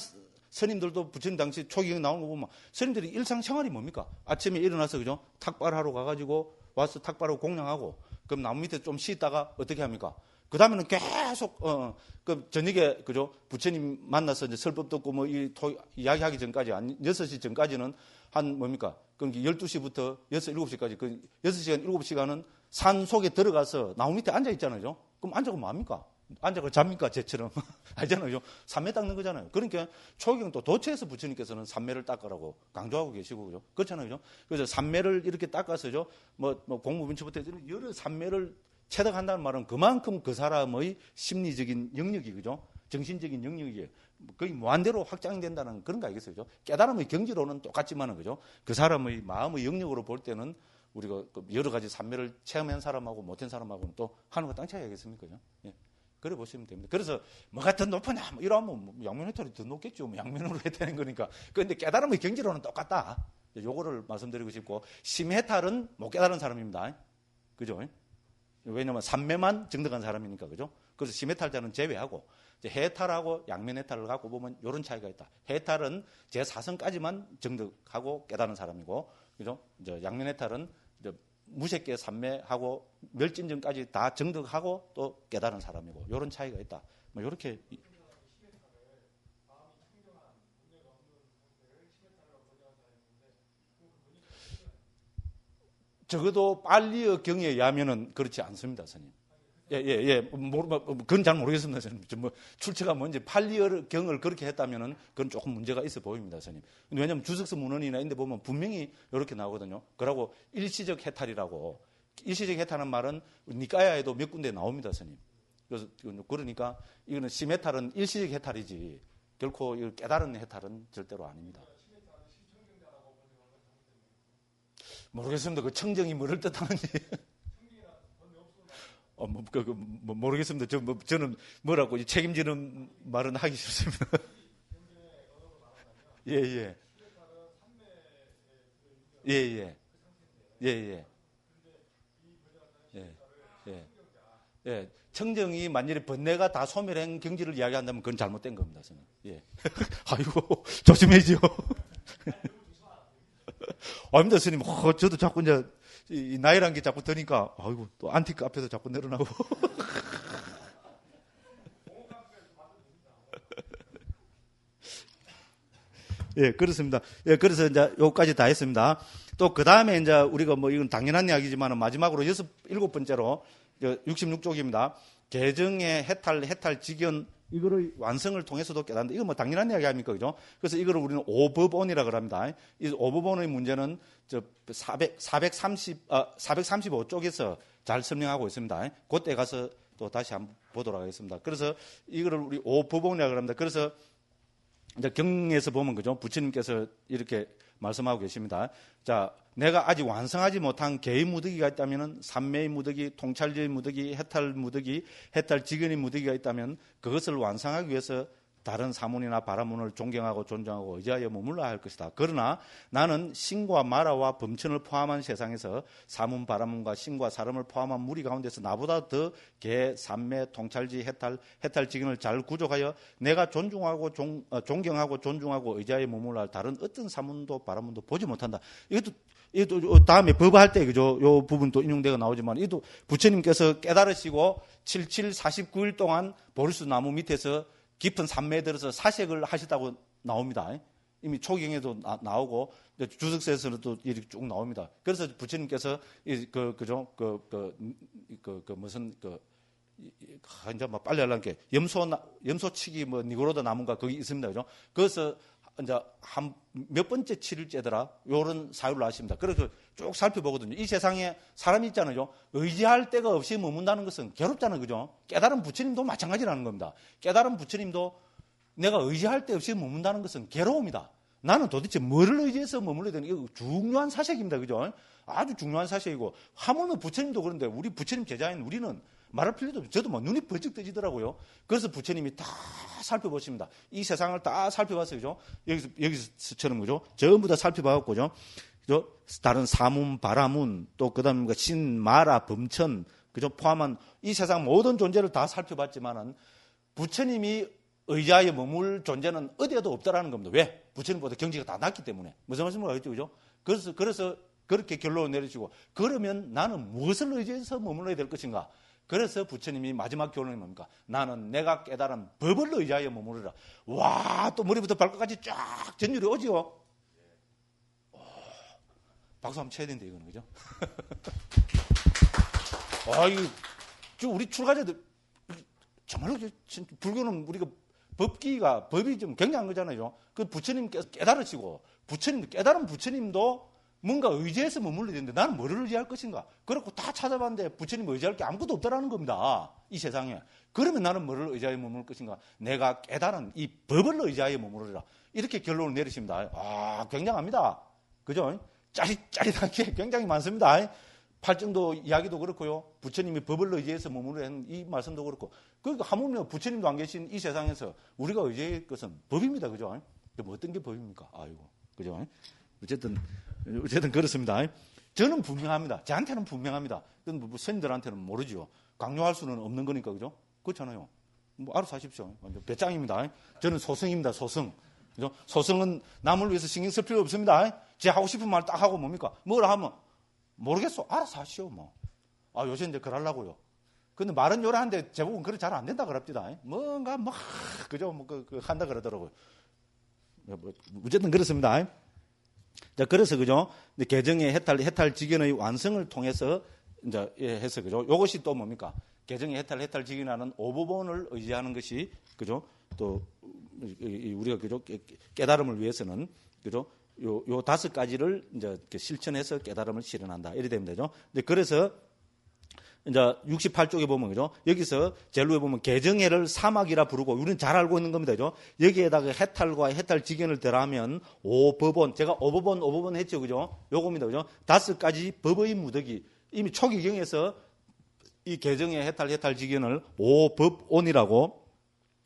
스님들도 부처님 당시 초기경 나오는 거 보면 스님들이 일상생활이 뭡니까? 아침에 일어나서 그죠? 탁발하러 가가지고 와서 탁발하고 공양하고 그럼 나무 밑에 좀 쉬다가 어떻게 합니까? 그 다음에는 계속 그 저녁에 그죠? 부처님 만나서 이제 설법 듣고 뭐 이야기하기 전까지 6시 전까지는 한 뭡니까? 그럼 12시부터 6, 7시까지 그 6시간, 7시간은 산 속에 들어가서 나무 밑에 앉아 있잖아요. 그럼 앉아고 뭐합니까? 앉아고 잡니까? 쟤처럼. 알잖아요. 산매 닦는 거잖아요. 그러니까 초기경도 도처에서 부처님께서는 산매를 닦으라고 강조하고 계시고, 그죠? 그렇잖아요. 그래서 산매를 이렇게 닦아서죠. 뭐 공무분처부터 여러 산매를 체득한다는 말은 그만큼 그 사람의 심리적인 영역이, 그죠? 정신적인 영역이 거의 무한대로 확장된다는 그런 거 아니겠어요? 그죠? 깨달음의 경지로는 똑같지만은, 그죠? 그 사람의 마음의 영역으로 볼 때는 우리가 여러 가지 산매를 체험한 사람하고 못한 사람하고는 또 하늘과 땅 차이 아니겠습니까? 그죠? 예. 그래 보시면 됩니다. 그래서 뭐가 더 높으냐, 뭐 이러면 뭐 양면 해탈이 더 높겠죠. 뭐 양면으로 해탈하는 거니까. 그런데 깨달음의 경지로는 똑같다. 요거를 말씀드리고 싶고, 심해탈은 못 깨달은 사람입니다. 그죠? 왜냐면 산매만 정득한 사람이니까, 그죠? 그래서 심해탈자는 제외하고, 이제 해탈하고 양면 해탈을 갖고 보면 이런 차이가 있다. 해탈은 제4성까지만 정득하고 깨달은 사람이고, 그죠? 이제 양면 해탈은 이제 무색계 산매하고 멸진전까지 다 정득하고 또 깨달은 사람이고, 이런 차이가 있다. 뭐 이렇게. 적어도 빨리의 경에 의하면은 그렇지 않습니다, 스님. 그건 잘 모르겠습니다, 스님. 뭐 출처가 뭔지 팔리의 경을 그렇게 했다면은 그건 조금 문제가 있어 보입니다, 스님. 왜냐하면 주석서 문헌이나 이런 데 보면 분명히 이렇게 나오거든요. 그러고 일시적 해탈이라고. 일시적 해탈은 말은 니까야에도 몇 군데 나옵니다, 스님. 그래서 그러니까 이거는 심해탈은 일시적 해탈이지 결코 깨달은 해탈은 절대로 아닙니다. 모르겠습니다. 그 청정이 뭐를 뜻하는지. 모르겠습니다. 저는 뭐라고 책임지는 말은 하기 싫습니다. 예. 청정이 만일에 번뇌가 다 소멸한 경지를 이야기한다면 그건 잘못된 겁니다. 예. 아이고, 조심해야죠. 아닙니다, 스님. 저도 자꾸 이제 이 나이란 게 자꾸 드니까, 아이고, 또 안티크 앞에서 자꾸 내려나고. 예, 그렇습니다. 예, 그래서 이제 요까지 다 했습니다. 또 그 다음에 이제 우리가 뭐 이건 당연한 이야기지만 마지막으로 7번째로 66쪽입니다. 개정의 해탈 직연 이거를 완성을 통해서도 깨닫는다. 이거 뭐 당연한 이야기 아닙니까? 그죠? 그래서 이거를 우리는 오법원이라고 합니다. 이 오법원의 문제는 435쪽에서 잘 설명하고 있습니다. 그때 가서 또 다시 한번 보도록 하겠습니다. 그래서 이거를 우리 오법원이라고 합니다. 그래서 이제 경에서 보면, 그죠? 부처님께서 이렇게 말씀하고 계십니다. 자, 내가 아직 완성하지 못한 개의 무더기가 있다면, 삼매의 무더기, 통찰지의 무더기, 해탈 무더기, 해탈 직연의 무더기가 있다면 그것을 완성하기 위해서 다른 사문이나 바라문을 존경하고 존중하고 의지하여 머물러야 할 것이다. 그러나 나는 신과 마라와 범천을 포함한 세상에서 사문, 바라문과 신과 사람을 포함한 무리 가운데서 나보다 더 개, 삼매, 통찰지, 해탈 직연을 잘 구족하여 내가 존중하고 존경하고 존중하고 의지하여 머물러야 할 다른 어떤 사문도 바라문도 보지 못한다. 이것도 다음에 법할 때, 그죠? 요 부분도 인용되어 나오지만, 이것도 부처님께서 깨달으시고 49일 동안 보리수 나무 밑에서 깊은 산매에 들어서 사색을 하시다고 나옵니다. 이미 초경에도 나오고 주석서에서도 이렇게 쭉 나옵니다. 그래서 부처님께서 이제 뭐 빨리 하려는 게 염소치기 뭐 니고로다 나무가 거기 있습니다. 그죠? 그래서 이제 몇 번째 7일째더라 요런 사유를 하십니다. 그래서 쭉 살펴보거든요. 이 세상에 사람이 있잖아요. 의지할 데가 없이 머문다는 것은 괴롭잖아요. 그죠? 깨달은 부처님도 마찬가지라는 겁니다. 깨달은 부처님도 내가 의지할 데 없이 머문다는 것은 괴로움이다. 나는 도대체 뭐를 의지해서 머물러야 되는, 이거 중요한 사실입니다. 그죠? 아주 중요한 사실이고, 하물며 부처님도 그런데 우리 부처님 제자인 우리는 말할 필요도 없어요. 저도 뭐 눈이 번쩍 뜨지더라고요. 그래서 부처님이 다 살펴보십니다. 이 세상을 다 살펴봤어요. 그죠? 여기서처럼, 그죠? 전부 다 살펴봐갖고, 그죠? 다른 사문, 바라문, 또 그 다음에 신, 마라, 범천, 그죠? 포함한 이 세상 모든 존재를 다 살펴봤지만은 부처님이 의자에 머물 존재는 어디에도 없다라는 겁니다. 왜? 부처님보다 경지가 다 낮기 때문에. 무슨 말씀을 하겠죠, 그죠? 그래서 그렇게 결론을 내리시고, 그러면 나는 무엇을 의지해서 머물러야 될 것인가? 그래서 부처님이 마지막 결론이 뭡니까? 나는 내가 깨달은 법을 의지하여 머무르라. 와, 또 머리부터 발끝까지 쫙 전율이 오지요? 박수 한번 쳐야 되는데, 이거는, 그죠? 우리 출가자들, 정말로, 불교는 우리가 법이 좀 굉장한 거잖아요. 그 부처님께서 깨달으시고, 깨달은 부처님도 뭔가 의지해서 머물러야 되는데 나는 뭐를 의지할 것인가? 그렇고 다 찾아봤는데 부처님 의지할 게 아무것도 없다라는 겁니다. 이 세상에. 그러면 나는 뭐를 의지하여 머물 것인가? 내가 깨달은 이 법을 의지하여 머무르라. 이렇게 결론을 내리십니다. 굉장합니다. 그죠? 짜릿하게 굉장히 많습니다. 팔정도 이야기도 그렇고요. 부처님이 법을 의지해서 머무르는 이 말씀도 그렇고. 그러니까 하물며 부처님도 안 계신 이 세상에서 우리가 의지할 것은 법입니다. 그죠? 뭐 어떤 게 법입니까? 그죠? 어쨌든 그렇습니다. 저는 분명합니다. 저한테는 분명합니다. 뭐 스님들한테는 모르죠. 강요할 수는 없는 거니까, 그죠? 그렇잖아요. 뭐 알아서 하십시오. 배짱입니다. 저는 소승입니다. 소승. 그죠? 소승은 남을 위해서 신경 쓸 필요 없습니다. 제 하고 싶은 말 딱 하고 뭡니까? 뭐라 하면 모르겠어. 알아서 하시오. 뭐. 요새 이제 그러려고요. 근데 말은 요란한데 제목은 그래 잘 안 된다 그럽니다. 뭔가 그죠? 한다 그러더라고요. 어쨌든 그렇습니다. 자, 그래서, 그죠? 개정의 해탈직연의 완성을 통해서, 이제, 해서, 그죠? 요것이 또 뭡니까? 개정의 해탈직연하는 오보본을 의지하는 것이, 그죠? 또, 우리가, 그죠? 깨달음을 위해서는, 그죠? 요 5가지를 이제 실천해서 깨달음을 실현한다. 이래 되면 되죠. 그래서, 이제 68쪽에 보면, 그죠? 여기서 젤루에 보면 개정해를 사막이라 부르고, 우리는 잘 알고 있는 겁니다. 그죠? 여기에다가 해탈과 해탈직연을 더하면 오법원, 제가 오법원 했죠. 그죠? 요겁니다. 그죠? 5가지 법의 무더기. 이미 초기경에서 이 개정해 해탈직연을 오법원이라고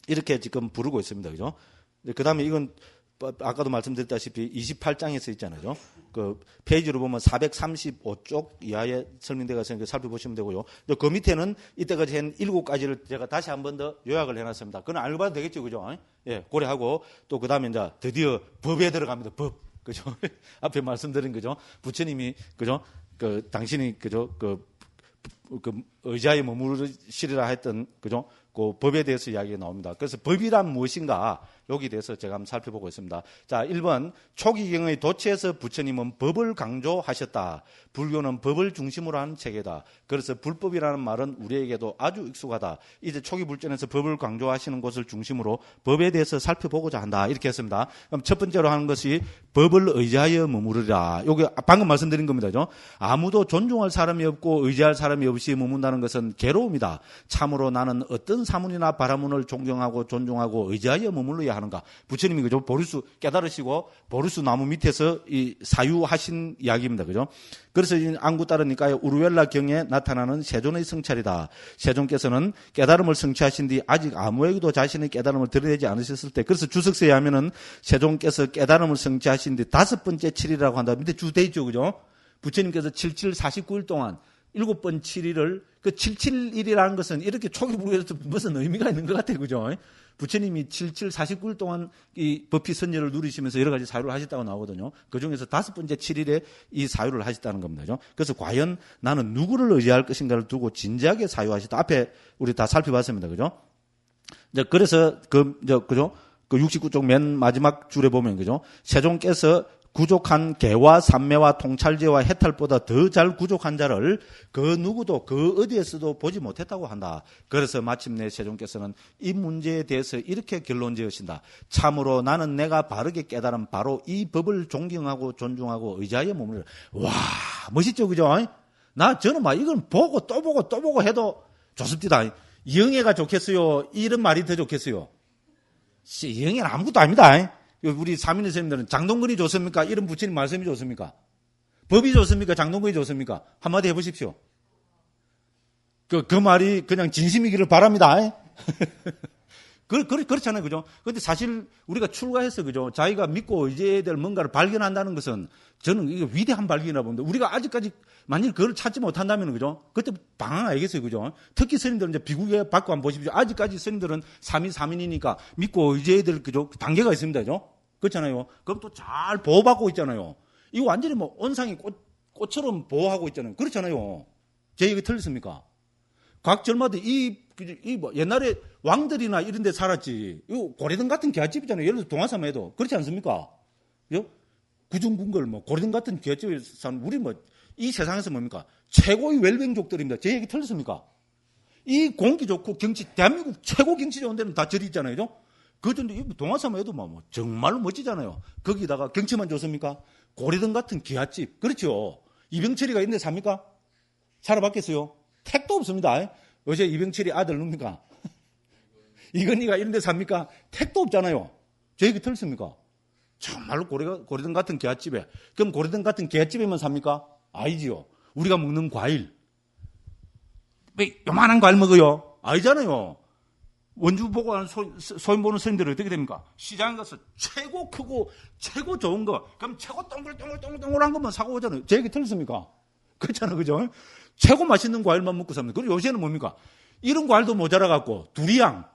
이렇게 지금 부르고 있습니다. 그죠? 그 다음에 이건 아까도 말씀드렸다시피 28장에 써 있잖아요. 그 페이지로 보면 435쪽 이하에 설명되어 있으니까 살펴보시면 되고요. 그 밑에는 이때까지 한 7가지를 제가 다시 한 번 더 요약을 해놨습니다. 그건 알고 봐도 되겠죠, 그죠? 예, 고려하고 또 그 다음에 이제 드디어 법에 들어갑니다. 법, 그죠? 앞에 말씀드린 거죠. 부처님이 그죠? 당신이 그죠? 의자에 머무르시리라 했던 그죠? 그 법에 대해서 이야기가 나옵니다. 그래서 법이란 무엇인가? 여기에 대해서 제가 한번 살펴보고 있습니다. 자, 1번 초기경의 도처에서 부처님은 법을 강조하셨다. 불교는 법을 중심으로 한 체계다. 그래서 불법이라는 말은 우리에게도 아주 익숙하다. 이제 초기 불전에서 법을 강조하시는 것을 중심으로 법에 대해서 살펴보고자 한다. 이렇게 했습니다. 그럼 첫 번째로 하는 것이 법을 의지하여 머무르라. 여기 방금 말씀드린 겁니다. 그죠? 아무도 존중할 사람이 없고 의지할 사람이 없이 머문다는 것은 괴로움이다. 참으로 나는 어떤 사문이나 바라문을 존경하고 존중하고 의지하여 머물러야 하는가? 부처님이 그죠? 보리수 깨달으시고 보리수 나무 밑에서 이 사유하신 이야기입니다. 그죠? 그래서 안구 따르니까 우르웰라 경에 나타나는 세존의 성찰이다. 세존께서는 깨달음을 성취하신 뒤 아직 아무에게도 자신의 깨달음을 드러내지 않으셨을 때, 그래서 주석서에 하면은 세존께서 깨달음을 성취하신 뒤 5번째 7일이라고 한다. 밑에 주 돼 있죠, 그죠? 부처님께서 77 49일 동안 7번 7일을 그 771이라는 것은 이렇게 초기 불교에서 무슨 의미가 있는 것 같아요. 그죠? 부처님이 77 49일 동안 이 법피 선열을 누리시면서 여러 가지 사유를 하셨다고 나오거든요. 그 중에서 5번째 7일에 이 사유를 하셨다는 겁니다. 그죠? 그래서 과연 나는 누구를 의지할 것인가를 두고 진지하게 사유하셨다. 앞에 우리 다 살펴봤습니다. 그죠? 이제 그래서 그죠? 그 69쪽 맨 마지막 줄에 보면 그죠? 세종께서 구족한 개와 삼매와 통찰제와 해탈보다 더 잘 구족한 자를 그 누구도 그 어디에서도 보지 못했다고 한다. 그래서 마침내 세종께서는 이 문제에 대해서 이렇게 결론 지으신다. 참으로 나는 내가 바르게 깨달은 바로 이 법을 존경하고 존중하고 의지하여 머무르라. 와, 멋있죠, 그죠? 저는 막 이건 보고 또 보고 또 보고 해도 좋습니다. 영예가 좋겠어요? 이런 말이 더 좋겠어요? 영예는 아무것도 아닙니다. 우리 사민의 선생님들은 장동건이 좋습니까? 이런 부처님 말씀이 좋습니까? 법이 좋습니까? 장동건이 좋습니까? 한마디 해보십시오. 그 말이 그냥 진심이기를 바랍니다. 그렇잖아요. 그죠? 근데 사실 우리가 출가해서, 그죠? 자기가 믿고 의지해야 될 뭔가를 발견한다는 것은 저는 이게 위대한 발견이라 봅니다. 우리가 아직까지 만일 그걸 찾지 못한다면, 그죠? 그때 방황 알겠어요. 그죠? 특히 스님들은 이제 비구에 받고 한번 보십시오. 아직까지 스님들은 3인 3인이니까 믿고 의지해야 될, 그죠? 단계가 있습니다. 그죠? 그렇잖아요. 그럼 또 잘 보호받고 있잖아요. 이거 완전히 뭐 온상이 꽃처럼 보호하고 있잖아요. 그렇잖아요. 제 얘기 틀렸습니까? 각 절마다 뭐 옛날에 왕들이나 이런 데 살았지. 이거 고래등 같은 개집이잖아요. 예를 들어 동화섬에도. 그렇지 않습니까? 구중궁궐, 뭐, 고래등 같은 개집에 사는 우리 뭐, 이 세상에서 뭡니까? 최고의 웰빙족들입니다. 제 얘기 틀렸습니까? 이 공기 좋고 경치, 대한민국 최고 경치 좋은 데는 다 절이 있잖아요. 그죠? 그런데 동화섬에도 뭐, 정말로 멋지잖아요. 거기다가 경치만 좋습니까? 고래등 같은 기아집. 그렇죠. 이병철이가 있는데 삽니까? 살아봤겠어요? 택도 없습니다. 어제 이병철이 아들 누굽니까? 이건희가 이런 데 삽니까? 택도 없잖아요. 저 얘기 틀렸습니까? 정말로 고래등 같은 개집에. 그럼 고래등 같은 개집에만 삽니까? 아니지요. 우리가 먹는 과일. 왜 요만한 과일 먹어요? 아니잖아요. 원주 보고 하는 소인 보는 스님들은 어떻게 됩니까? 시장에 가서 최고 크고 최고 좋은 거, 그럼 최고 동글동글동글한 것만 사고 오잖아요. 제 얘기 틀렸습니까? 그렇잖아요. 그죠? 최고 맛있는 과일만 먹고 삽니다. 그리고 요새는 뭡니까? 이런 과일도 모자라갖고, 두리안.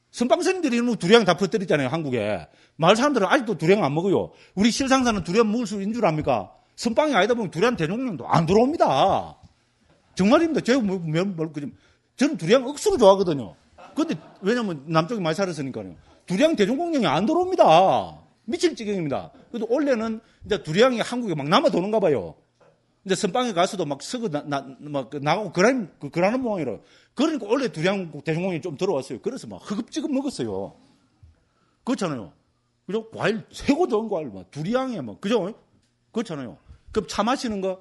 선방스님들이 이런 두리안 다 퍼뜨리잖아요, 한국에. 마을 사람들은 아직도 두리안 안 먹어요. 우리 실상사는 두리안 먹을 수 있는 줄 압니까? 선방이 아니다 보면 두리안 대종량도 안 들어옵니다. 정말입니다. 제가 저는 두리안 억수로 좋아하거든요. 근데 왜냐면 남쪽에 많이 살았으니까요. 두리안 대종공량이 안 들어옵니다. 미칠 지경입니다. 그래도 원래는 이제 두리안이 한국에 막 남아 도는가 봐요. 이제 선방에 가서도 막 썩어 나가고 그러는 모양이라요. 그러니까 원래 두리안 대종공이 좀 들어왔어요. 그래서 막 허겁지겁 먹었어요. 그렇잖아요. 그죠? 과일, 최고 좋은 과일, 막 두리안에 막, 그죠? 그렇잖아요. 그럼 차 마시는 거,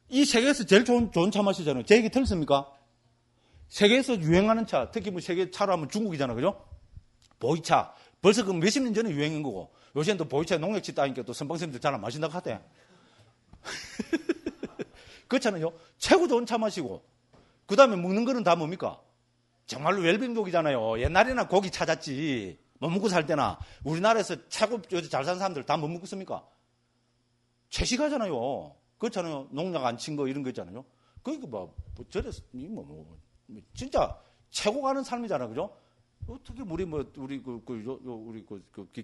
이 세계에서 제일 좋은 차 마시잖아요. 제 얘기 틀렸습니까? 세계에서 유행하는 차, 특히 뭐 세계 차로 하면 중국이잖아요. 그죠? 보이차. 벌써 그 몇십 년 전에 유행인 거고, 요새는 또 보이차에 농약치 따니까 또 선방쌤들 잘 안 마신다고 하대. 그렇잖아요. 최고 좋은 차 마시고, 그 다음에 먹는 거는 다 뭡니까? 정말로 웰빙족이잖아요. 옛날에나 고기 찾았지. 못 먹고 살 때나. 우리나라에서 최고 잘 사는 사람들 다 못 먹고 씁니까? 채식하잖아요. 그렇잖아요. 농약 안 친 거 이런 거 있잖아요. 그러니까 저래서, 진짜 최고 가는 삶이잖아. 그죠? 어떻게 우리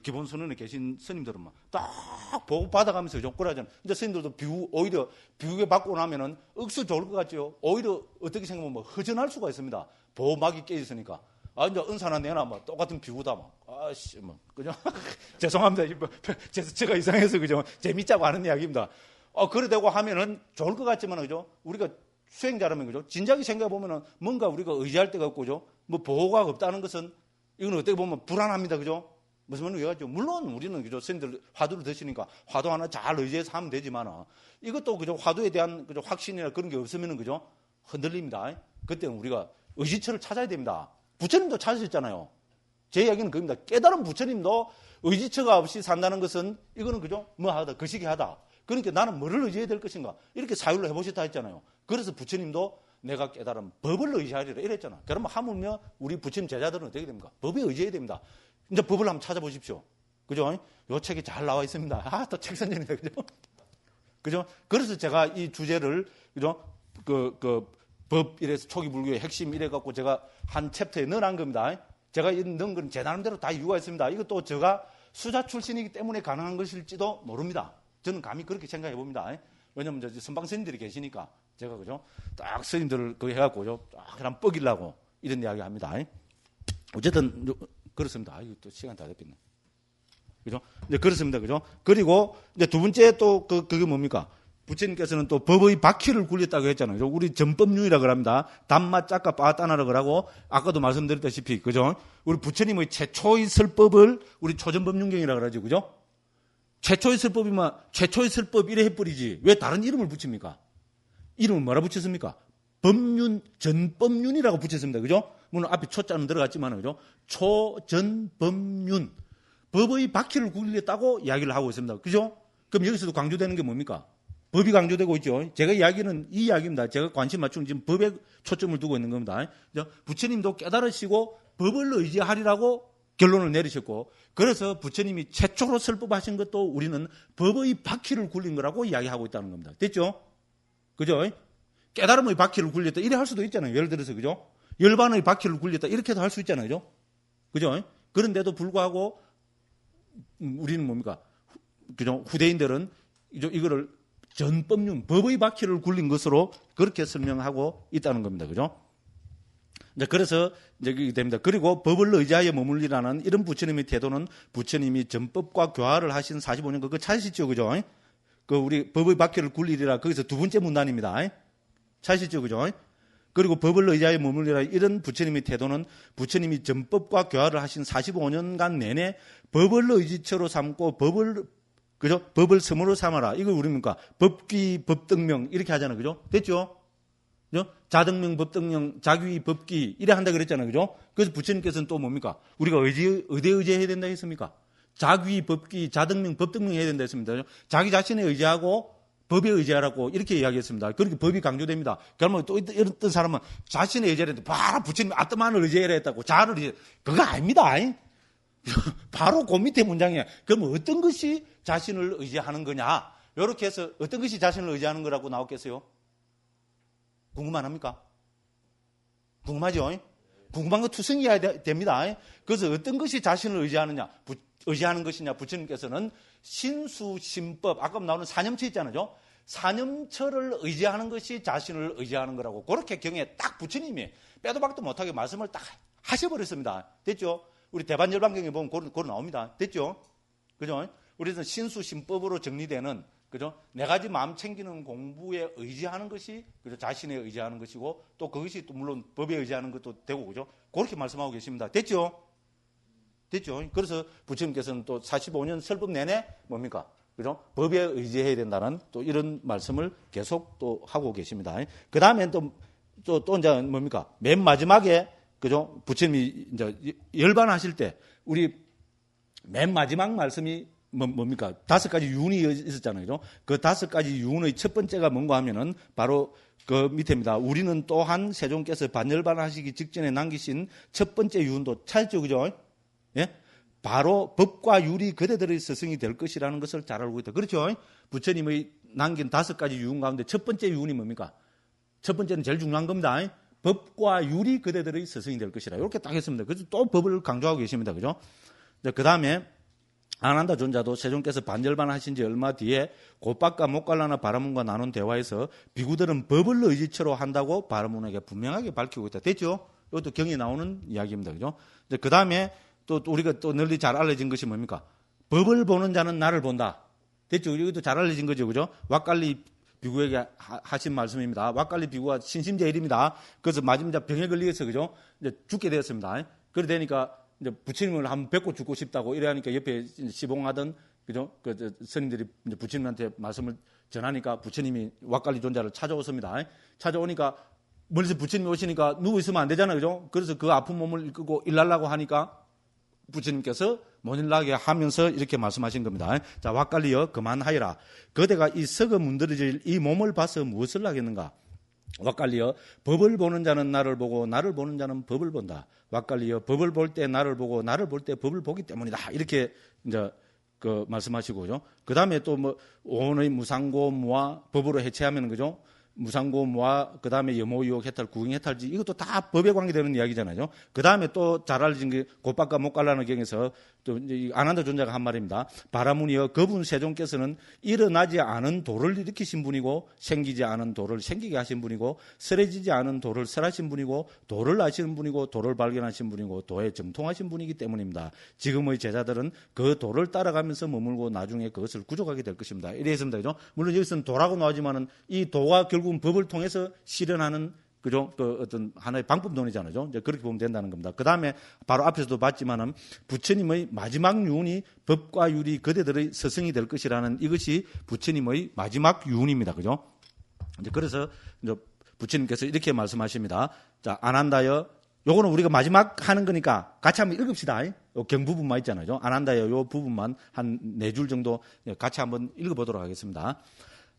기본 선언에 계신 스님들은 막 딱 보고 받아가면서 욕구라잖아요. 이제 스님들도 오히려 비우게 받고 나면은 억수 좋을 것 같죠. 오히려 어떻게 생각하면 뭐 허전할 수가 있습니다. 보호막이 깨 있으니까. 아, 이제 은사나 내나 뭐 똑같은 비우다 막. 아씨, 뭐. 그죠? 죄송합니다. 제가 이상해서 그죠? 재밌자고 하는 이야기입니다. 그래 되고 하면은 좋을 것 같지만, 그죠? 우리가 수행자라면, 그죠? 진작에 생각해보면은 뭔가 우리가 의지할 데가 없고, 그죠? 뭐 보호가 없다는 것은 이건 어떻게 보면 불안합니다. 그죠? 무슨 말인지 이해하죠? 물론 우리는, 그죠? 스님들 화두를 드시니까 화두 하나 잘 의지해서 하면 되지만, 이것도, 그죠? 화두에 대한, 그죠? 확신이나 그런 게 없으면은, 그죠? 흔들립니다. 그때는 우리가 의지처를 찾아야 됩니다. 부처님도 찾으셨잖아요. 제 이야기는 그겁니다. 깨달은 부처님도 의지처가 없이 산다는 것은 이거는, 그죠? 뭐 하다, 거시기 하다. 그러니까 나는 뭐를 의지해야 될 것인가? 이렇게 사율로 해보셨다 했잖아요. 그래서 부처님도 내가 깨달은 법을 의지하리라 이랬잖아. 그러면 하물며 우리 부처님 제자들은 어떻게 됩니까? 법에 의지해야 됩니다. 이제 법을 한번 찾아보십시오. 그죠? 요 책이 잘 나와 있습니다. 또 책 선전이네. 그죠? 그죠? 그래서 제가 이 주제를, 그죠? 법 이래서 초기 불교의 핵심 이래갖고 제가 한 챕터에 넣어놓은 겁니다. 제가 넣은 건 제 나름대로 다 이유가 있습니다. 이것도 제가 수자 출신이기 때문에 가능한 것일지도 모릅니다. 저는 감히 그렇게 생각해 봅니다. 왜냐면 선방 스님들이 계시니까 제가, 그죠? 딱 스님들을 그거 해갖고, 딱 그냥 뻐기려고 이런 이야기 합니다. 어쨌든, 그렇습니다. 이거 또 시간 다 됐겠네. 그죠? 이제 그렇습니다. 그죠? 그리고 이제 두 번째 또 그게 뭡니까? 부처님께서는 또 법의 바퀴를 굴렸다고 했잖아요. 우리 전법륜이라고 합니다. 단마, 짝가, 빠따나라고 하고, 아까도 말씀드렸다시피, 그죠? 우리 부처님의 최초의 설법을 우리 초전법륜경이라고 그러죠. 그죠? 최초의 설법이면 최초의 설법 이래 해버리지. 왜 다른 이름을 붙입니까? 이름을 뭐라 붙였습니까? 법륜, 전법륜이라고 붙였습니다. 그죠? 물론 앞에 초자는 들어갔지만, 그죠? 초전법륜. 법의 바퀴를 굴렸다고 이야기를 하고 있습니다. 그죠? 그럼 여기서도 강조되는 게 뭡니까? 법이 강조되고 있죠. 제가 이야기는 이 이야기입니다. 제가 관심 맞추는 지금 법에 초점을 두고 있는 겁니다. 부처님도 깨달으시고 법을 의지하리라고 결론을 내리셨고, 그래서 부처님이 최초로 설법하신 것도 우리는 법의 바퀴를 굴린 거라고 이야기하고 있다는 겁니다. 됐죠? 그죠? 깨달음의 바퀴를 굴렸다. 이래 할 수도 있잖아요. 예를 들어서, 그죠? 열반의 바퀴를 굴렸다. 이렇게도 할 수 있잖아요. 그죠? 그런데도 불구하고, 우리는 뭡니까? 그죠? 후대인들은 이거를 전법륜, 법의 바퀴를 굴린 것으로 그렇게 설명하고 있다는 겁니다. 그죠? 그래서 이제 그게 됩니다. 그리고 법을 의지하여 머물리라는 이런 부처님의 태도는 부처님이 전법과 교화를 하신 45년 그거 찾으시죠, 그죠? 그 우리 법의 바퀴를 굴리리라 거기서 두 번째 문단입니다. 찾으시죠, 그죠? 그리고 법을 의지하여 머물리라 이런 부처님의 태도는 부처님이 전법과 교화를 하신 45년간 내내 법을 의지처로 삼고 그죠? 법을 섬으로 삼아라. 이거 우리입니까? 법귀, 법등명 이렇게 하잖아요, 그죠? 됐죠? 그죠? 자등명, 법등명, 자귀, 법귀 이래 한다 그랬잖아요, 그죠? 그래서 부처님께서는 또 뭡니까? 우리가 어디에 의지해야 된다 했습니까? 자귀, 법귀, 자등명, 법등명 해야 된다 했습니다. 그죠? 자기 자신에 의지하고 법에 의지하라고 이렇게 이야기했습니다. 그렇게 법이 강조됩니다. 그러면 또 이런 사람은 자신에 의지하는데 바로 부처님 아ত্만을 의지해야 했다고 자를 의지 그거 아닙니다. 바로 그 밑에 문장이에요. 그럼 어떤 것이 자신을 의지하는 거냐? 이렇게 해서 어떤 것이 자신을 의지하는 거라고 나왔겠어요? 궁금만 합니까? 궁금하죠? 궁금한 거 투성이어야 됩니다. 그래서 어떤 것이 자신을 의지하느냐? 의지하는 것이냐? 부처님께서는 신수신법, 아까 나오는 사념처 있잖아요. 사념처를 의지하는 것이 자신을 의지하는 거라고 그렇게 경에 딱 부처님이 빼도 박도 못하게 말씀을 딱 하셔버렸습니다. 됐죠? 우리 대반열반경에 보면 그거 나옵니다. 됐죠? 그죠? 우리는 신수신법으로 정리되는 그죠? 네 가지 마음 챙기는 공부에 의지하는 것이 그죠? 자신에 의지하는 것이고 또 그것이 또 물론 법에 의지하는 것도 되고 그죠? 그렇게 말씀하고 계십니다. 됐죠? 됐죠? 그래서 부처님께서는 또 45년 설법 내내 뭡니까? 그죠? 법에 의지해야 된다는 또 이런 말씀을 계속 또 하고 계십니다. 그 다음에 또 이제 뭡니까? 맨 마지막에 그죠? 부처님이 이제 열반하실 때 우리 맨 마지막 말씀이 뭡니까? 5가지 유운이 있었잖아요. 그죠? 그 5가지 유운의 첫 번째가 뭔가 하면은 바로 그 밑에입니다. 우리는 또한 세종께서 반열반하시기 직전에 남기신 첫 번째 유운도 찾았죠. 그죠? 예? 바로 법과 율이 그대들의 스승이 될 것이라는 것을 잘 알고 있다. 그렇죠? 부처님의 남긴 5가지 유운 가운데 첫 번째 유운이 뭡니까? 첫 번째는 제일 중요한 겁니다. 법과 율이 그대들의 스승이 될 것이라. 이렇게 딱 했습니다. 그래서 또 법을 강조하고 계십니다. 그죠? 그 다음에 아난다 존자도 세종께서 반열반하신 지 얼마 뒤에 곧바까 목갈라나 바라문과 나눈 대화에서 비구들은 법을 의지처로 한다고 바라문에게 분명하게 밝히고 있다. 됐죠? 이것도 경에 나오는 이야기입니다. 그죠? 그 다음에 또 우리가 또 널리 잘 알려진 것이 뭡니까? 법을 보는 자는 나를 본다. 됐죠? 이것도 잘 알려진 거죠. 그죠? 왁갈리 비구에게 하신 말씀입니다. 왁갈리 비구가 신심제일입니다. 그래서 마지막 병에 걸리겠어. 그죠? 이제 죽게 되었습니다. 그래 되니까 이제 부처님을 한번 뵙고 죽고 싶다고 이래 하니까 옆에 시봉하던 그죠? 그 스님들이 이제 부처님한테 말씀을 전하니까 부처님이 왁갈리 존자를 찾아오습니다. 찾아오니까 멀리서 부처님이 오시니까 누워 있으면 안 되잖아요. 그죠? 그래서 그 아픈 몸을 이끌고 일하려고 하니까 부처님께서 못 일나게 하면서 이렇게 말씀하신 겁니다. 자, 왁갈리여 그만하여라. 그대가 이 썩어 문드러질 이 몸을 봐서 무엇을 하겠는가? 왁갈리여 법을 보는 자는 나를 보고 나를 보는 자는 법을 본다. 왁갈리여 법을 볼 때 나를 보고 나를 볼 때 법을 보기 때문이다. 이렇게 이제 그 말씀하시고요. 그 다음에 또 뭐 오온의 무상고 무와 법으로 해체하면 그죠? 무상고 무와 그 다음에 염호유혹 해탈 구경 해탈지 이것도 다 법에 관계되는 이야기잖아요. 그 다음에 또 잘 알려진 게 곧바까 목갈라는 경에서 또 이제 아난다 존자가 한 말입니다. 바라문이여 그분 세종께서는 일어나지 않은 도를 일으키신 분이고 생기지 않은 도를 생기게 하신 분이고 쓰러지지 않은 도를 설하신 분이고 도를 아시는 분이고 도를 발견하신 분이고 도에 정통하신 분이기 때문입니다. 지금의 제자들은 그 도를 따라가면서 머물고 나중에 그것을 구족하게 될 것입니다. 이랬습니다. 그죠? 물론 여기서는 도라고 나오지만은 이 도가 결국은 법을 통해서 실현하는 그죠? 그 어떤 하나의 방법론이잖아요. 이제 그렇게 보면 된다는 겁니다. 그 다음에 바로 앞에서도 봤지만은 부처님의 마지막 유운이 법과 율이 그대들의 스승이 될 것이라는 이것이 부처님의 마지막 유운입니다. 그죠? 이제 그래서 이제 부처님께서 이렇게 말씀하십니다. 자, 안한다여. 요거는 우리가 마지막 하는 거니까 같이 한번 읽읍시다. 요 경 부분만 있잖아요. 안한다여 요 부분만 한 4줄 정도 같이 한번 읽어보도록 하겠습니다.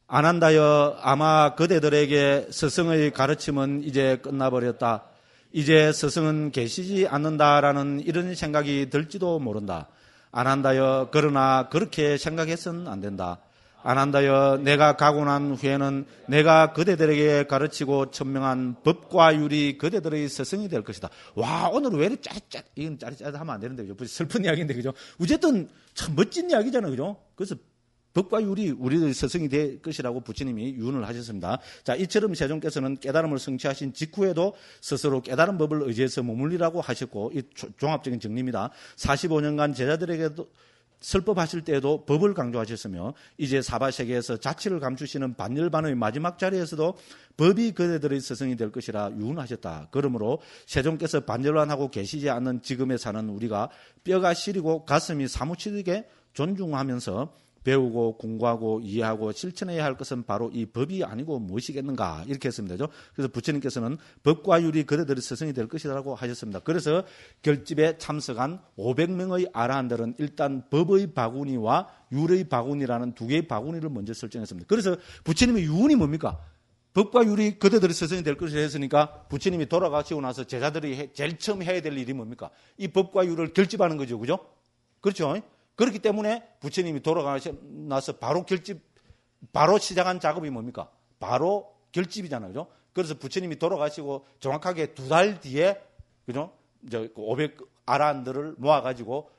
안한다여 아마 그대들에게 스승의 가르침은 이제 끝나버렸다. 이제 스승은 계시지 않는다라는 이런 생각이 들지도 모른다. 안 한다여 그러나 그렇게 생각해서는 안 된다. 안 한다여 내가 가고 난 후에는 내가 그대들에게 가르치고 천명한 법과 율이 그대들의 스승이 될 것이다. 와, 오늘 왜 이렇게 짜릿짜릿, 이건 짜릿짜릿 하면 안 되는데, 그죠? 슬픈 이야기인데, 그죠? 어쨌든 참 멋진 이야기잖아요, 그죠? 그래서 법과 율이 우리의 스승이 될 것이라고 부처님이 유언을 하셨습니다. 자, 이처럼 세종께서는 깨달음을 성취하신 직후에도 스스로 깨달은 법을 의지해서 머물리라고 하셨고, 이 종합적인 정리입니다. 45년간 제자들에게도 설법하실 때에도 법을 강조하셨으며 이제 사바세계에서 자치를 감추시는 반열반의 마지막 자리에서도 법이 그대들의 스승이 될 것이라 유언하셨다. 그러므로 세종께서 반열반하고 계시지 않는 지금에 사는 우리가 뼈가 시리고 가슴이 사무치게 존중하면서 배우고 공부하고 이해하고 실천해야 할 것은 바로 이 법이 아니고 무엇이겠는가 이렇게 했습니다. 그래서 부처님께서는 법과 율이 그대들의 스승이 될 것이라고 하셨습니다. 그래서 결집에 참석한 500명의 아라한들은 일단 법의 바구니와 율의 바구니라는 두 개의 바구니를 먼저 설정했습니다. 그래서 부처님의 유언이 뭡니까? 법과 율이 그대들의 스승이 될 것이라 했으니까 부처님이 돌아가시고 나서 제자들이 제일 처음 해야 될 일이 뭡니까? 이 법과 율을 결집하는 거죠. 그죠? 그렇죠? 그렇기 때문에 부처님이 돌아가시고 나서 바로 시작한 작업이 뭡니까? 바로 결집이잖아요. 그죠? 그래서 부처님이 돌아가시고 정확하게 2달 뒤에, 그죠? 이제 500 아라한들을 모아가지고,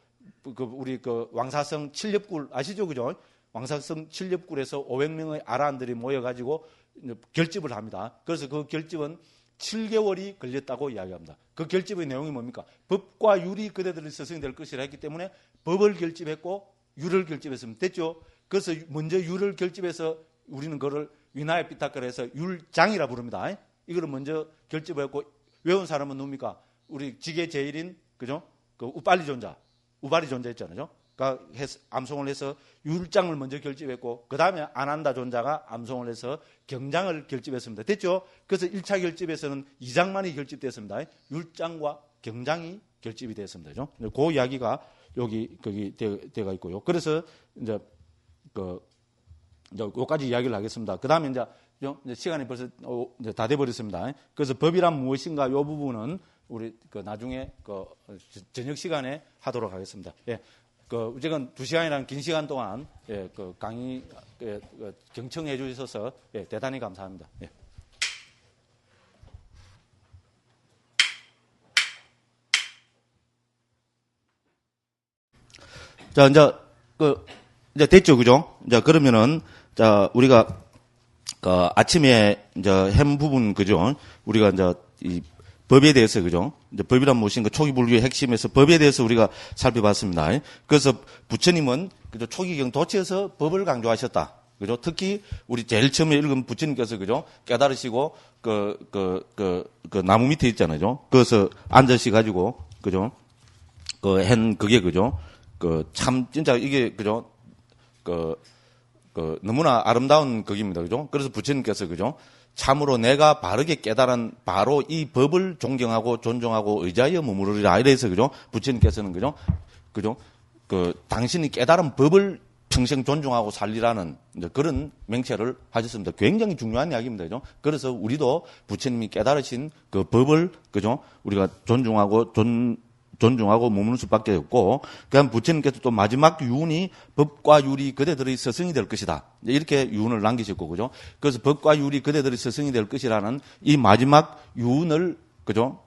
우리 왕사성 칠렵굴 아시죠? 그죠? 왕사성 칠렵굴에서 500명의 아라한들이 모여가지고 결집을 합니다. 그래서 그 결집은 7개월이 걸렸다고 이야기합니다. 그 결집의 내용이 뭡니까? 법과 율이 그대들의 스승이 될 것이라 했기 때문에 법을 결집했고 율을 결집했으면 됐죠. 그래서 먼저 율을 결집해서 우리는 그걸 위나의 피타카라 해서 율장이라 부릅니다. 이거를 먼저 결집했고 외운 사람은 누굽니까? 우리 지계 제일인, 그죠? 그 우빨리 존자, 우바리 존자 있잖아요. 그러니까 암송을 해서 율장을 먼저 결집했고 그 다음에 아난다 존자가 암송을 해서 경장을 결집했습니다. 됐죠? 그래서 1차 결집에서는 2장만이 결집됐습니다. 율장과 경장이 결집이 됐습니다. 그죠? 그 이야기가 거기 되가 있고요. 그래서 이제 요까지 이야기를 하겠습니다. 그 다음에 이제 시간이 벌써 이제 다 돼버렸습니다. 그래서 법이란 무엇인가 요 부분은 우리 나중에 저녁 시간에 하도록 하겠습니다. 예. 어쨌든 2시간이라는 긴 시간 동안 강의 경청해 주셔서 대단히 감사합니다. 예. 자, 이제 됐죠, 그죠? 자, 그러면은, 자, 우리가, 아침에, 이제, 햄 부분, 그죠? 우리가 이제, 이 법에 대해서, 그죠? 이제 법이란 무엇인가, 초기불교의 핵심에서 법에 대해서 우리가 살펴봤습니다. 그래서 부처님은, 그죠? 초기경 도처에서 법을 강조하셨다. 그죠? 특히, 우리 제일 처음에 읽은 부처님께서, 그죠? 깨달으시고, 나무 밑에 있잖아요. 거기서 앉으셔가지고, 그죠? 그게, 그죠? 참, 진짜 이게, 그죠? 너무나 아름다운 극입니다. 그죠? 그래서 부처님께서, 그죠? 참으로 내가 바르게 깨달은 바로 이 법을 존경하고 존중하고 의자에 머무르리라. 이래서, 그죠? 부처님께서는, 그죠? 당신이 깨달은 법을 평생 존중하고 살리라는 그런 맹세를 하셨습니다. 굉장히 중요한 이야기입니다. 그죠? 그래서 우리도 부처님이 깨달으신 그 법을, 그죠? 우리가 존중하고 머무는 수밖에 없고, 그다음 부처님께서 또 마지막 유언이 법과 율이 그대들의 스승이 될 것이다. 이렇게 유언을 남기셨고, 그죠? 그래서 법과 율이 그대들의 스승이 될 것이라는 이 마지막 유언을, 그죠?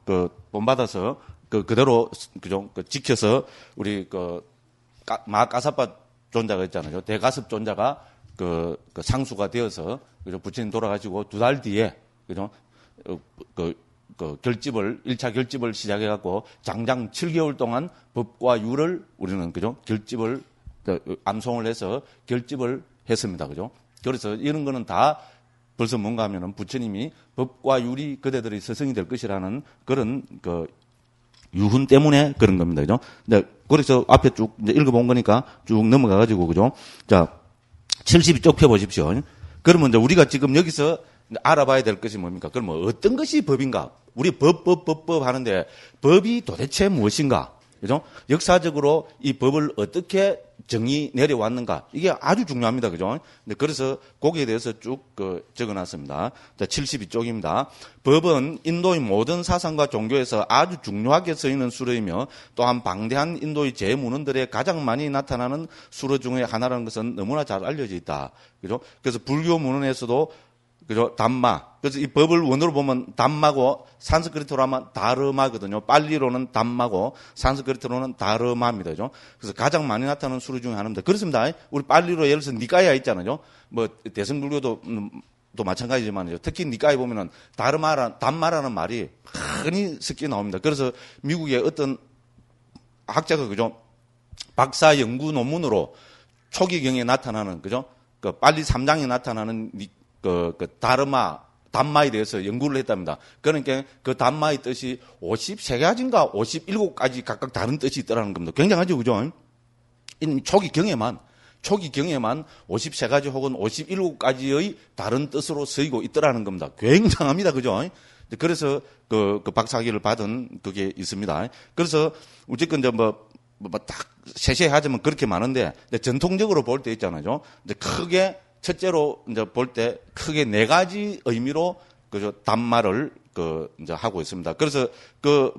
본받아서, 그대로, 그죠? 지켜서, 우리, 마가사파 존자가 있잖아요. 대가섭 존자가 상수가 되어서, 그죠? 부처님 돌아가시고 2달 뒤에, 그죠? 결집을, 1차 결집을 시작해갖고, 장장 7개월 동안 법과 율을 우리는, 그죠? 결집을, 암송을 해서 결집을 했습니다. 그죠? 그래서 이런 거는 다 벌써 뭔가 하면은 부처님이 법과 율이 그대들의 스승이 될 것이라는 그런, 유훈 때문에 그런 겁니다. 그죠? 그래서 앞에 쭉 읽어본 거니까 쭉 넘어가가지고, 그죠? 자, 72쪽 펴보십시오. 그러면 이제 우리가 지금 여기서 알아봐야 될 것이 뭡니까? 그러면 어떤 것이 법인가? 우리 법 하는데 법이 도대체 무엇인가? 그죠? 역사적으로 이 법을 어떻게 정이 내려왔는가? 이게 아주 중요합니다. 그죠? 네, 그래서 거기에 대해서 쭉 적어놨습니다. 자, 72쪽입니다. 법은 인도의 모든 사상과 종교에서 아주 중요하게 쓰이는 수로이며 또한 방대한 인도의 제문헌들에 가장 많이 나타나는 수로 중에 하나라는 것은 너무나 잘 알려져 있다. 그죠? 그래서 불교 문헌에서도 그죠? 담마. 그래서 이 법을 원어로 보면 담마고 산스크리트로 하면 다르마거든요. 빨리로는 담마고 산스크리트로는 다르마입니다. 그죠? 그래서 가장 많이 나타나는 수로 중에 하나입니다. 그렇습니다. 우리 빨리로 예를 들어서 니까야 있잖아요. 뭐 대승불교도 또 마찬가지지만 특히 니까에 보면은 담마라는 말이 흔히 섞여 나옵니다. 그래서 미국의 어떤 학자가 그죠? 박사 연구 논문으로 초기경에 나타나는 그죠? 그 빨리 3장에 나타나는 담마에 대해서 연구를 했답니다. 그러니까 그 담마의 뜻이 53가지인가 57가지 각각 다른 뜻이 있더라는 겁니다. 굉장하죠, 그죠? 초기경에만 53가지 혹은 57가지의 다른 뜻으로 쓰이고 있더라는 겁니다. 굉장합니다, 그죠? 그래서 그 박사학위를 받은 그게 있습니다. 그래서 어쨌건 이제 딱 세세히 하자면 그렇게 많은데 전통적으로 볼 때 있잖아요. 이제 크게 첫째로 이제 볼 때 크게 4가지 의미로 그죠 담마를 이제 하고 있습니다. 그래서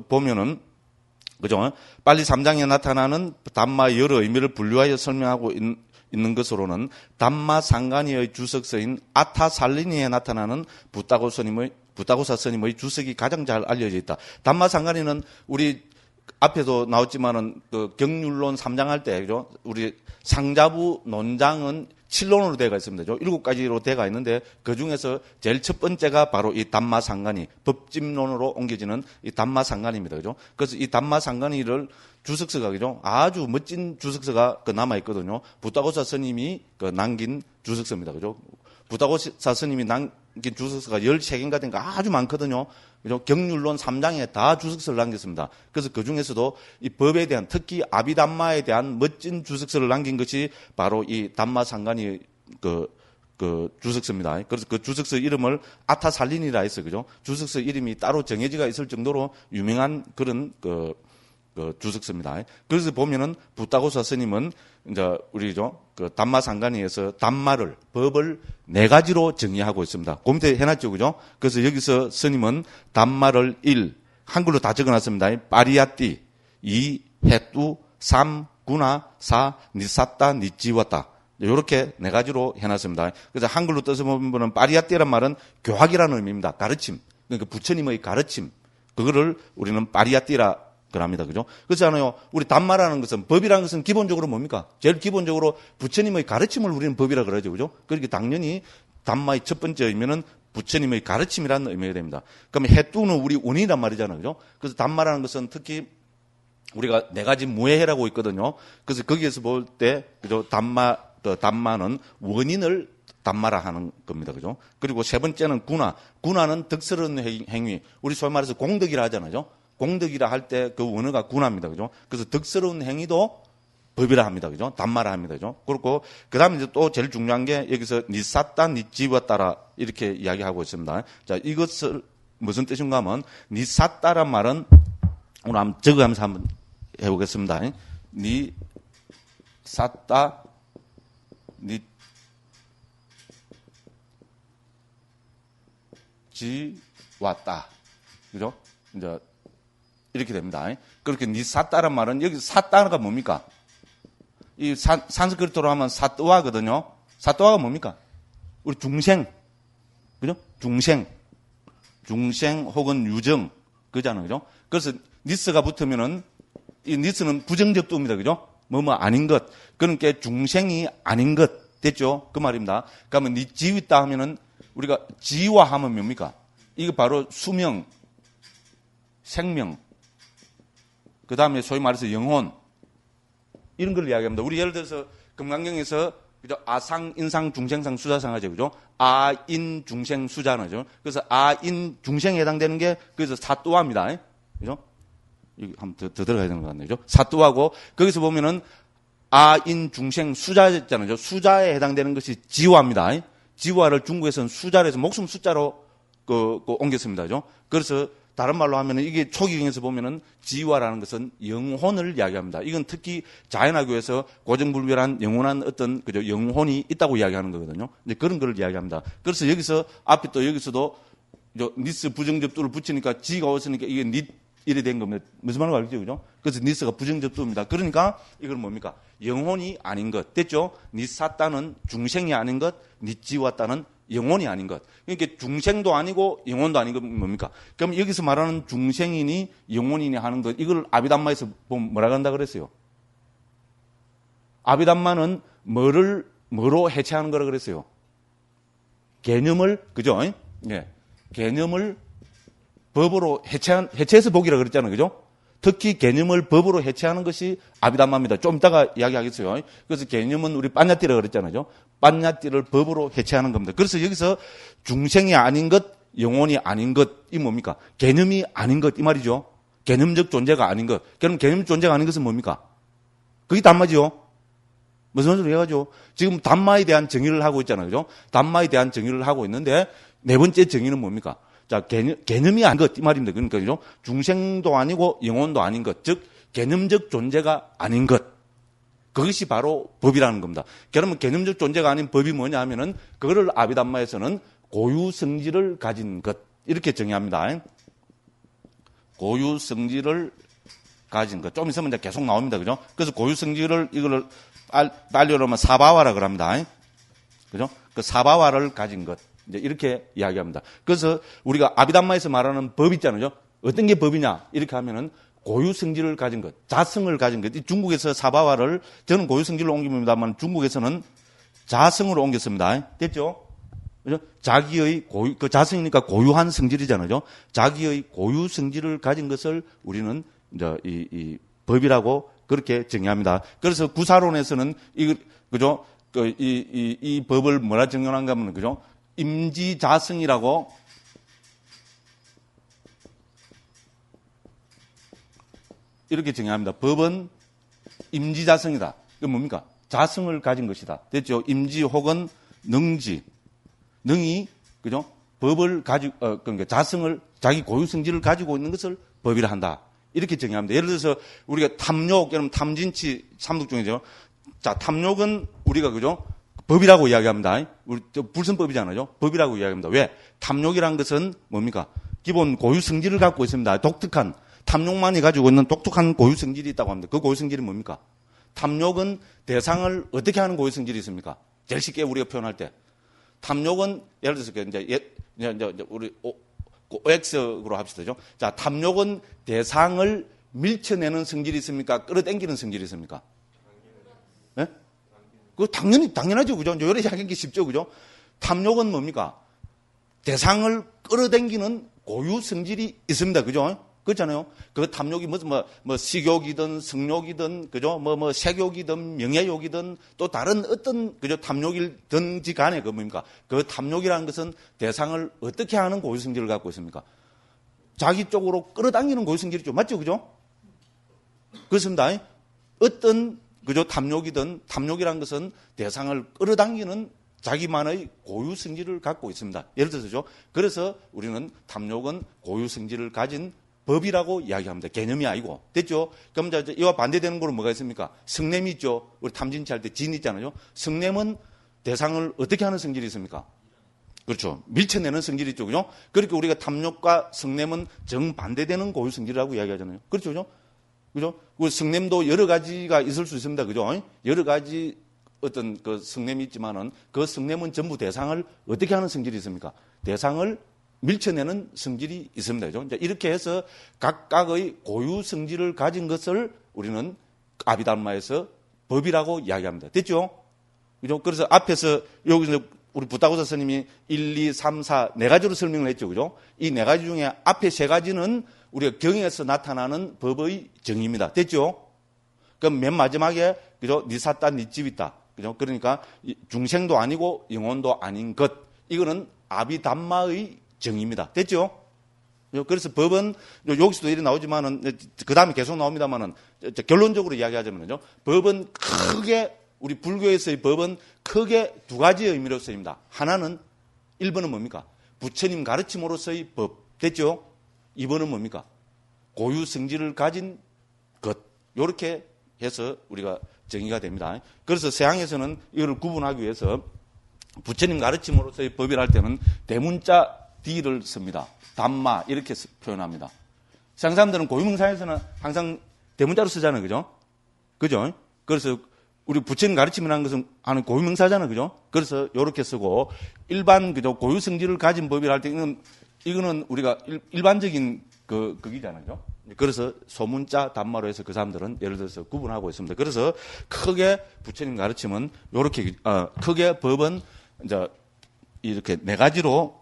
보면은 그죠 빨리 3장에 나타나는 담마의 여러 의미를 분류하여 설명하고 있는 것으로는 담마 상간이의 주석서인 아타살리니에 나타나는 부타고사 스님의 주석이 가장 잘 알려져 있다. 담마 상간이는 우리 앞에도 나왔지만은 그 경률론 3장 할 때 그죠 우리 상자부 논장은 7논으로 되어 있습니다. 7가지로 되어 있는데 그 중에서 제일 첫 번째가 바로 이 담마상간이 법집론으로 옮겨지는 이 담마상간입니다. 그죠? 그래서 이 담마상간이를 주석서가 그죠? 아주 멋진 주석서가 남아 있거든요. 부타고사 스님이 남긴 주석서입니다. 그죠? 부타고사 스님이 남긴 주석서가 13개인가 된가 아주 많거든요. 그죠? 경률론 3장에 다 주석서를 남겼습니다. 그래서 그 중에서도 이 법에 대한 특히 아비담마에 대한 멋진 주석서를 남긴 것이 바로 이 담마상간이 주석서입니다. 그래서 그 주석서 이름을 아타살린이라 했어요. 그죠? 주석서 이름이 따로 정해지가 있을 정도로 유명한 그런 주석서입니다. 그래서 보면은 부타고사 스님은 이제 우리죠 담마상간이에서 법을 4가지로 정의하고 있습니다. 그 밑에 해놨죠, 그죠? 그래서 여기서 스님은 담마를 1 한글로 다 적어놨습니다. 파리야띠 2 해뚜 3 구나 4 니사따 니찌와따 이렇게 4가지로 해놨습니다. 그래서 한글로 뜻을 보면 파리야띠란 말은 교학이라는 의미입니다. 가르침 그러니까 부처님의 가르침 그거를 우리는 파리야띠라 그럽니다. 그죠? 그렇잖아요. 우리 담마라는 것은 법이라는 것은 기본적으로 뭡니까? 제일 기본적으로 부처님의 가르침을 우리는 법이라 그러죠. 그죠? 그러니까 당연히 담마의 첫 번째 의미는 부처님의 가르침이라는 의미가 됩니다. 그러면 해뚜는 우리 원인이란 말이잖아요. 그죠? 그래서 담마라는 것은 특히 우리가 4가지 무해해라고 있거든요. 그래서 거기에서 볼 때 그죠? 담마는 원인을 담마라 하는 겁니다. 그죠? 그리고 세 번째는 구나는 덕스러운 행위. 우리 소위 말해서 공덕이라 하잖아요. 공덕이라 할 때 그 원어가 구나입니다. 그죠? 그래서 덕스러운 행위도 법이라 합니다. 그죠? 담마라 합니다. 그죠? 그렇고, 그 다음에 이제 또 제일 중요한 게 여기서 니사따, 니찌와따라 이렇게 이야기하고 있습니다. 자, 이것을 무슨 뜻인가 하면 니사따란 말은 오늘 한번 적어가면서 한번 해보겠습니다. 니사따, 니찌와따. 그죠? 이제 이렇게 됩니다. 그렇게 니사따란 말은 여기 사따가 뭡니까? 이 산스크리트로 하면 사또와거든요. 사또와가 뭡니까? 우리 중생. 그죠? 중생 혹은 유정. 그잖아요. 그죠? 그래서 니스가 붙으면은 이 니스는 부정적 도입니다. 그죠? 아닌 것. 그러니까 중생이 아닌 것. 됐죠? 그 말입니다. 그러면 니 지위다 하면은 우리가 지와 하면 뭡니까? 이거 바로 수명, 생명. 그 다음에 소위 말해서 영혼 이런 걸 이야기합니다. 우리 예를 들어서 금강경에서 그죠? 아상, 인상, 중생상, 수자상 하죠. 그죠? 아인, 중생, 수자죠. 그래서 아인, 중생에 해당되는 게 그래서 사또화입니다. 그죠? 여기 한번 더 들어가야 되는 것 같네요. 그죠? 사또화고 거기서 보면은 아인, 중생, 수자 있잖아요. 수자에 해당되는 것이 지화입니다. 지화를 중국에서는 수자로 해서 목숨 숫자로 옮겼습니다. 그죠? 그래서 다른 말로 하면은 이게 초기경에서 보면은 지와라는 것은 영혼을 이야기합니다. 이건 특히 자연학교에서 고정불변한 영원한 어떤 그죠 영혼이 있다고 이야기하는 거거든요. 이제 그런 걸 이야기합니다. 그래서 여기서 앞에 또 여기서도 니스 부정접두를 붙이니까 지가 없으니까 이게 닛 이래 된 겁니다. 무슨 말인지 알겠죠, 그죠? 그래서 니스가 부정접두입니다. 그러니까 이건 뭡니까? 영혼이 아닌 것 됐죠? 니사따는 중생이 아닌 것, 니지와따는 영혼이 아닌 것. 그러니까 중생도 아니고 영혼도 아닌 건 뭡니까? 그럼 여기서 말하는 중생이니 영혼이니 하는 것, 이걸 아비담마에서 보면 뭐라고 한다 그랬어요? 아비담마는 뭐로 해체하는 거라 그랬어요? 개념을, 그죠? 예. 개념을 법으로 해체해서 보기라 그랬잖아요. 그죠? 특히 개념을 법으로 해체하는 것이 아비담마입니다. 좀 이따가 이야기하겠어요. 그래서 개념은 우리 빤야띠라 그랬잖아요. 빤야띠를 법으로 해체하는 겁니다. 그래서 여기서 중생이 아닌 것, 영혼이 아닌 것, 이 뭡니까? 개념이 아닌 것, 이 말이죠. 개념적 존재가 아닌 것. 그럼 개념 존재가 아닌 것은 뭡니까? 그게 담마지요. 무슨 소리 해가지고 지금 담마에 대한 정의를 하고 있잖아요. 그죠? 담마에 대한 정의를 하고 있는데 네 번째 정의는 뭡니까? 자, 개념이 아닌 것, 이 말입니다. 그러니까, 그죠? 중생도 아니고 영혼도 아닌 것, 즉, 개념적 존재가 아닌 것. 그것이 바로 법이라는 겁니다. 그러면 개념적 존재가 아닌 법이 뭐냐 하면은, 그거를 아비담마에서는 고유성질을 가진 것. 이렇게 정의합니다. 고유성질을 가진 것. 좀 있으면 이제 계속 나옵니다. 그죠? 그래서 고유성질을, 이거를 빨리 하면 사바와라 그럽니다. 그죠? 그 사바와를 가진 것. 이제 이렇게 이야기합니다. 그래서 우리가 아비담마에서 말하는 법 있잖아요. 어떤 게 법이냐? 이렇게 하면은 고유성질을 가진 것, 자성을 가진 것. 중국에서 사바와를 저는 고유성질로 옮깁니다만 중국에서는 자성으로 옮겼습니다. 됐죠? 그죠? 자기의 그 자성이니까 고유한 성질이잖아요. 자기의 고유 성질을 가진 것을 우리는 이제 이 법이라고 그렇게 정의합니다. 그래서 구사론에서는 그죠? 이 법을 뭐라 정의한가 하면 그죠? 임지자성이라고 이렇게 정의합니다. 법은 임지자성이다. 이게 뭡니까? 자성을 가진 것이다. 됐죠? 임지 혹은 능지. 능이, 그죠? 법을 가지고, 그러니까 자성을, 자기 고유성질을 가지고 있는 것을 법이라 한다. 이렇게 정의합니다. 예를 들어서 우리가 탐욕, 여러분 탐진치 삼독 중이죠. 자, 탐욕은 우리가, 그죠? 법이라고 이야기합니다. 우리 불선법이잖아요. 법이라고 이야기합니다. 왜? 탐욕이란 것은 뭡니까? 기본 고유 성질을 갖고 있습니다. 독특한 탐욕만이 가지고 있는 독특한 고유 성질이 있다고 합니다. 그 고유 성질이 뭡니까? 탐욕은 대상을 어떻게 하는 고유 성질이 있습니까? 제일 쉽게 우리가 표현할 때 탐욕은 예를 들어서 이제 우리 OX로 합시다죠. 자, 탐욕은 대상을 밀쳐내는 성질이 있습니까? 끌어당기는 성질이 있습니까? 네? 그 당연하죠. 그죠? 요래 이야기하기 쉽죠. 그죠? 탐욕은 뭡니까? 대상을 끌어당기는 고유 성질이 있습니다. 그죠? 그렇잖아요. 그 탐욕이 뭐 식욕이든 성욕이든, 그죠? 색욕이든 명예욕이든 또 다른 어떤, 그죠? 탐욕이든지 간에 그 뭡니까? 그 탐욕이라는 것은 대상을 어떻게 하는 고유 성질을 갖고 있습니까? 자기 쪽으로 끌어당기는 고유 성질이죠. 맞죠? 그죠? 그렇습니다. 어떤 그죠? 탐욕이라는 것은 대상을 끌어당기는 자기만의 고유 성질을 갖고 있습니다. 예를 들어서죠. 그래서 우리는 탐욕은 고유 성질을 가진 법이라고 이야기합니다. 개념이 아니고. 됐죠? 그럼 이와 반대되는 거는 뭐가 있습니까? 성냄이 있죠. 우리 탐진치 할 때 진 있잖아요. 성냄은 대상을 어떻게 하는 성질이 있습니까? 그렇죠. 밀쳐내는 성질이 있죠. 그죠? 그러니까 우리가 탐욕과 성냄은 정반대되는 고유 성질이라고 이야기하잖아요. 그렇죠. 그죠? 그죠? 그 성냄도 여러 가지가 있을 수 있습니다. 그죠? 여러 가지 어떤 그 성냄이 있지만은 그 성냄은 전부 대상을 어떻게 하는 성질이 있습니까? 대상을 밀쳐내는 성질이 있습니다. 그죠? 이렇게 해서 각각의 고유 성질을 가진 것을 우리는 아비담마에서 법이라고 이야기합니다. 됐죠? 그죠? 그래서 앞에서 여기서 우리 부타고사 스님이 1, 2, 3, 4 네 가지로 설명을 했죠. 그죠? 이 네 가지 중에 앞에 세 가지는 우리가 경에서 나타나는 법의 정의입니다. 됐죠? 그럼 맨 마지막에, 그죠? 니사따, 니집있다. 그죠? 그러니까 중생도 아니고 영혼도 아닌 것. 이거는 아비담마의 정의입니다. 됐죠? 그래서 법은 여기서도 이렇게 나오지만은 그 다음에 계속 나옵니다만은 결론적으로 이야기하자면요. 법은 크게 우리 불교에서의 법은 크게 두 가지의 의미로 쓰입니다. 하나는 1번은 뭡니까? 부처님 가르침으로서의 법. 됐죠? 2번은 뭡니까? 고유 성질을 가진 것. 요렇게 해서 우리가 정의가 됩니다. 그래서 서양에서는 이걸 구분하기 위해서 부처님 가르침으로서의 법이랄 때는 대문자 D를 씁니다. 담마 이렇게 표현합니다. 서양 사람들은 고유명사에서는 항상 대문자로 쓰잖아요. 그죠? 그죠? 그래서 우리 부처님 가르침이라는 것은 하는 고유명사잖아요. 그죠? 그래서 이렇게 쓰고 일반 그죠? 고유 성질을 가진 법이랄 때 이거는 우리가 일반적인 그기잖아요. 그죠? 그래서 소문자 단마로 해서 그 사람들은 예를 들어서 구분하고 있습니다. 그래서 크게 부처님 가르침은 요렇게 크게 법은 이제 이렇게 네 가지로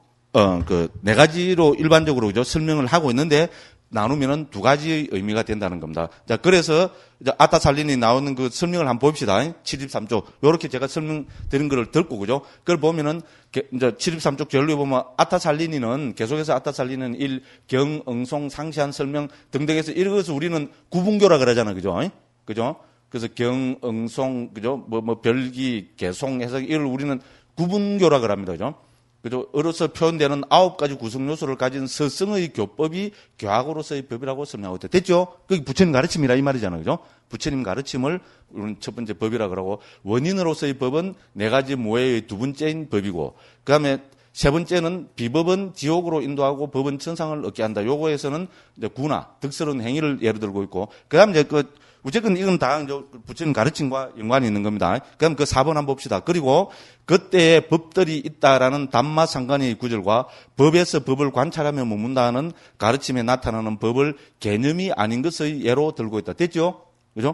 네 가지로 일반적으로 그죠? 설명을 하고 있는데 나누면은 두 가지 의미가 된다는 겁니다. 자, 그래서 이제 아타살린이 나오는 그 설명을 한번 봅시다. 73쪽. 요렇게 제가 설명드린 거를 듣고, 그죠? 그걸 보면은, 이제 73쪽 제일 위에 보면 아타살린이는 계속해서 아타살린은 경, 응송, 상시한 설명 등등해서 이런 것을 우리는 구분교라 그러잖아요. 그죠? 그죠? 그래서 경, 응송, 그죠? 별기, 개송 해서 이걸 우리는 구분교라 그럽니다. 그죠? 그죠? 어로서 표현되는 9가지 구성 요소를 가진 서성의 교법이 교학으로서의 법이라고 설명하고 있다. 됐죠? 그게 부처님 가르침이라 이 말이잖아요. 그죠? 부처님 가르침을 우리는 첫 번째 법이라 그러고 원인으로서의 법은 네 가지 모해의 두 번째인 법이고 그다음에 세 번째는 비법은 지옥으로 인도하고 법은 천상을 얻게 한다. 요거에서는 이제 구나 득스러운 행위를 예로 들고 있고 그다음에 이제 어쨌든 이건 다 부처님 가르침과 연관이 있는 겁니다. 그럼 그 4번 한번 봅시다. 그리고 그때의 법들이 있다라는 담마 상관의 구절과 법에서 법을 관찰하며 머문다는 가르침에 나타나는 법을 개념이 아닌 것의 예로 들고 있다. 됐죠? 그죠?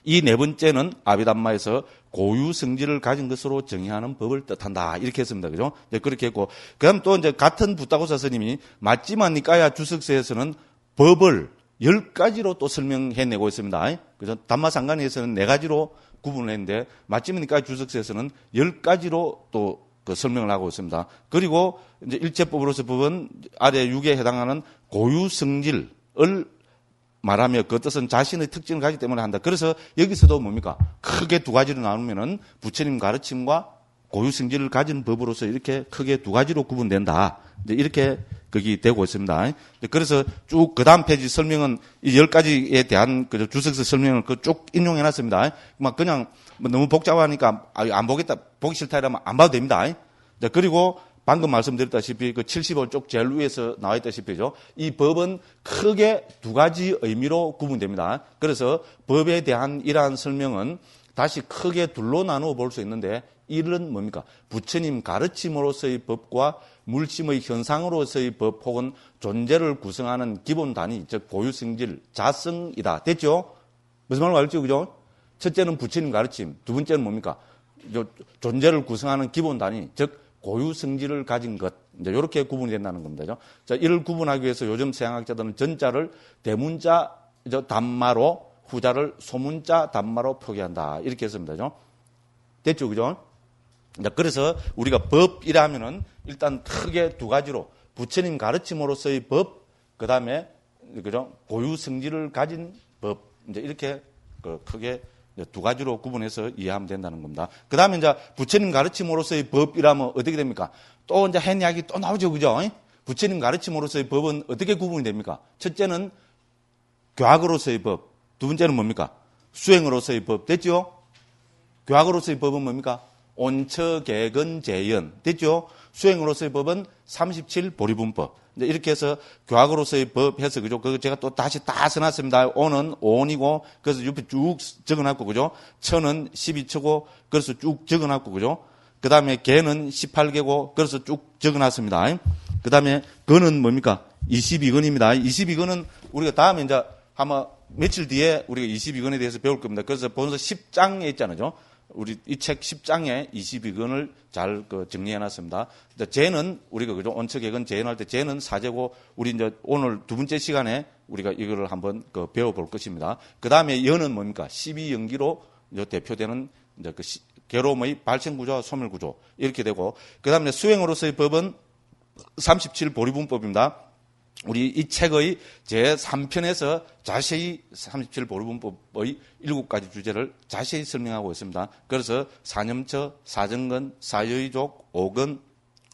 이 네 번째는 아비담마에서 고유 성질을 가진 것으로 정의하는 법을 뜻한다. 이렇게 했습니다. 그죠? 이제 그렇게 했고. 그다음 또 이제 같은 부타고사 스님이 맞지만 니까야 주석서에서는 법을 10가지로 또 설명해내고 있습니다. 그래서 담마상관에서는 4가지로 구분을 했는데 맞지니까 주석서에서는 10가지로 또 그 설명을 하고 있습니다. 그리고 이제 일체법으로서 법은 아래 6에 해당하는 고유 성질을 말하며 그 뜻은 자신의 특징을 가지기 때문에 한다. 그래서 여기서도 뭡니까? 크게 두 가지로 나누면은 부처님 가르침과 고유 성질을 가진 법으로서 이렇게 크게 두 가지로 구분된다. 이렇게 거기 되고 있습니다. 그래서 쭉 그 다음 페이지 설명은 이 10가지에 대한 그 주석서 설명을 쭉 인용해 놨습니다. 막 그냥 너무 복잡하니까 안 보겠다, 보기 싫다 이러면 안 봐도 됩니다. 그리고 방금 말씀드렸다시피 그 75쪽 제일 위에서 나와 있다시피죠. 이 법은 크게 두 가지 의미로 구분됩니다. 그래서 법에 대한 이러한 설명은 다시 크게 둘로 나누어 볼 수 있는데 이는 뭡니까? 부처님 가르침으로서의 법과 물심의 현상으로서의 법 혹은 존재를 구성하는 기본 단위, 즉 고유성질, 자성이다. 됐죠? 무슨 말인지 알죠? 그죠? 첫째는 부처님 가르침, 두 번째는 뭡니까? 존재를 구성하는 기본 단위, 즉 고유성질을 가진 것. 이제 이렇게 구분이 된다는 겁니다. 자, 이를 구분하기 위해서 요즘 서양학자들은 전자를 대문자 단마로 후자를 소문자 단마로 표기한다. 이렇게 했습니다. 됐죠? 그죠? 그래서 우리가 법이라면은 일단 크게 두 가지로 부처님 가르침으로서의 법, 그 다음에 그죠? 고유 성질을 가진 법, 이제 이렇게 크게 두 가지로 구분해서 이해하면 된다는 겁니다. 그 다음에 이제 부처님 가르침으로서의 법이라면 어떻게 됩니까? 또 이제 한 이야기 또 나오죠, 그죠? 부처님 가르침으로서의 법은 어떻게 구분이 됩니까? 첫째는 교학으로서의 법, 두 번째는 뭡니까? 수행으로서의 법, 됐죠? 교학으로서의 법은 뭡니까? 온처개근 재연, 됐죠? 수행으로서의 법은 37 보리분법. 이렇게 해서 교학으로서의 법 해서, 그죠? 그거 제가 또 다시 다 써놨습니다. 오는 오온이고, 그래서 옆에 쭉 적어놨고, 그죠? 처는 12처고, 그래서 쭉 적어놨고, 그죠? 그 다음에 개는 18개고, 그래서 쭉 적어놨습니다. 그 다음에 건은 뭡니까? 22건입니다. 22건은 우리가 다음에 이제 아마 며칠 뒤에 우리가 22건에 대해서 배울 겁니다. 그래서 본서 10장에 있잖아요. 우리 이 책 10장에 22건을 잘 정리해 놨습니다. 재는 우리가 그죠? 온처개근 재연할 때 재는 사제고 우리 이제 오늘 두 번째 시간에 우리가 이거를 한번 배워볼 것입니다. 그 다음에 연은 뭡니까? 12연기로 대표되는 이제 괴로움의 발생구조와 소멸구조 이렇게 되고 그 다음에 수행으로서의 법은 37 보리분법입니다. 우리 이 책의 제3편에서 자세히 37 보리분법의 7가지 주제를 자세히 설명하고 있습니다. 그래서 사념처, 사정근, 사여의족, 오근,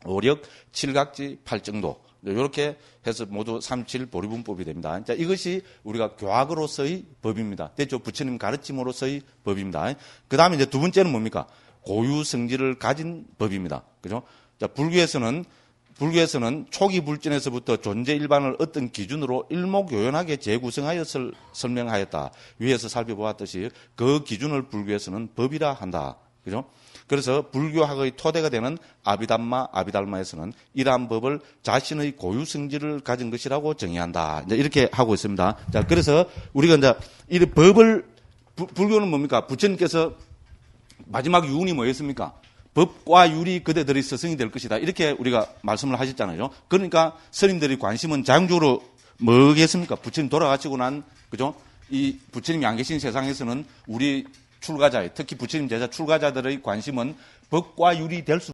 오력, 칠각지, 팔정도 이렇게 해서 모두 37 보리분법이 됩니다. 자, 이것이 우리가 교학으로서의 법입니다. 됐죠? 부처님 가르침으로서의 법입니다. 그 다음에 이제 두 번째는 뭡니까? 고유 성질을 가진 법입니다. 그죠? 자, 불교에서는 초기 불전에서부터 존재 일반을 어떤 기준으로 일목요연하게 재구성하여 설명하였다. 위에서 살펴보았듯이 그 기준을 불교에서는 법이라 한다. 그죠? 그래서 불교학의 토대가 되는 아비달마에서는 이러한 법을 자신의 고유 성질을 가진 것이라고 정의한다. 이제 이렇게 하고 있습니다. 자, 그래서 우리가 이제 이 법을 불교는 뭡니까? 부처님께서 마지막 유언이 뭐였습니까? 법과 율이 그대들의 스승이 될 것이다. 이렇게 우리가 말씀을 하셨잖아요. 그러니까 스님들의 관심은 자연적으로 뭐겠습니까? 부처님 돌아가시고 난, 그죠? 이 부처님이 안 계신 세상에서는 우리 출가자, 특히 부처님 제자 출가자들의 관심은 법과 율이 될 수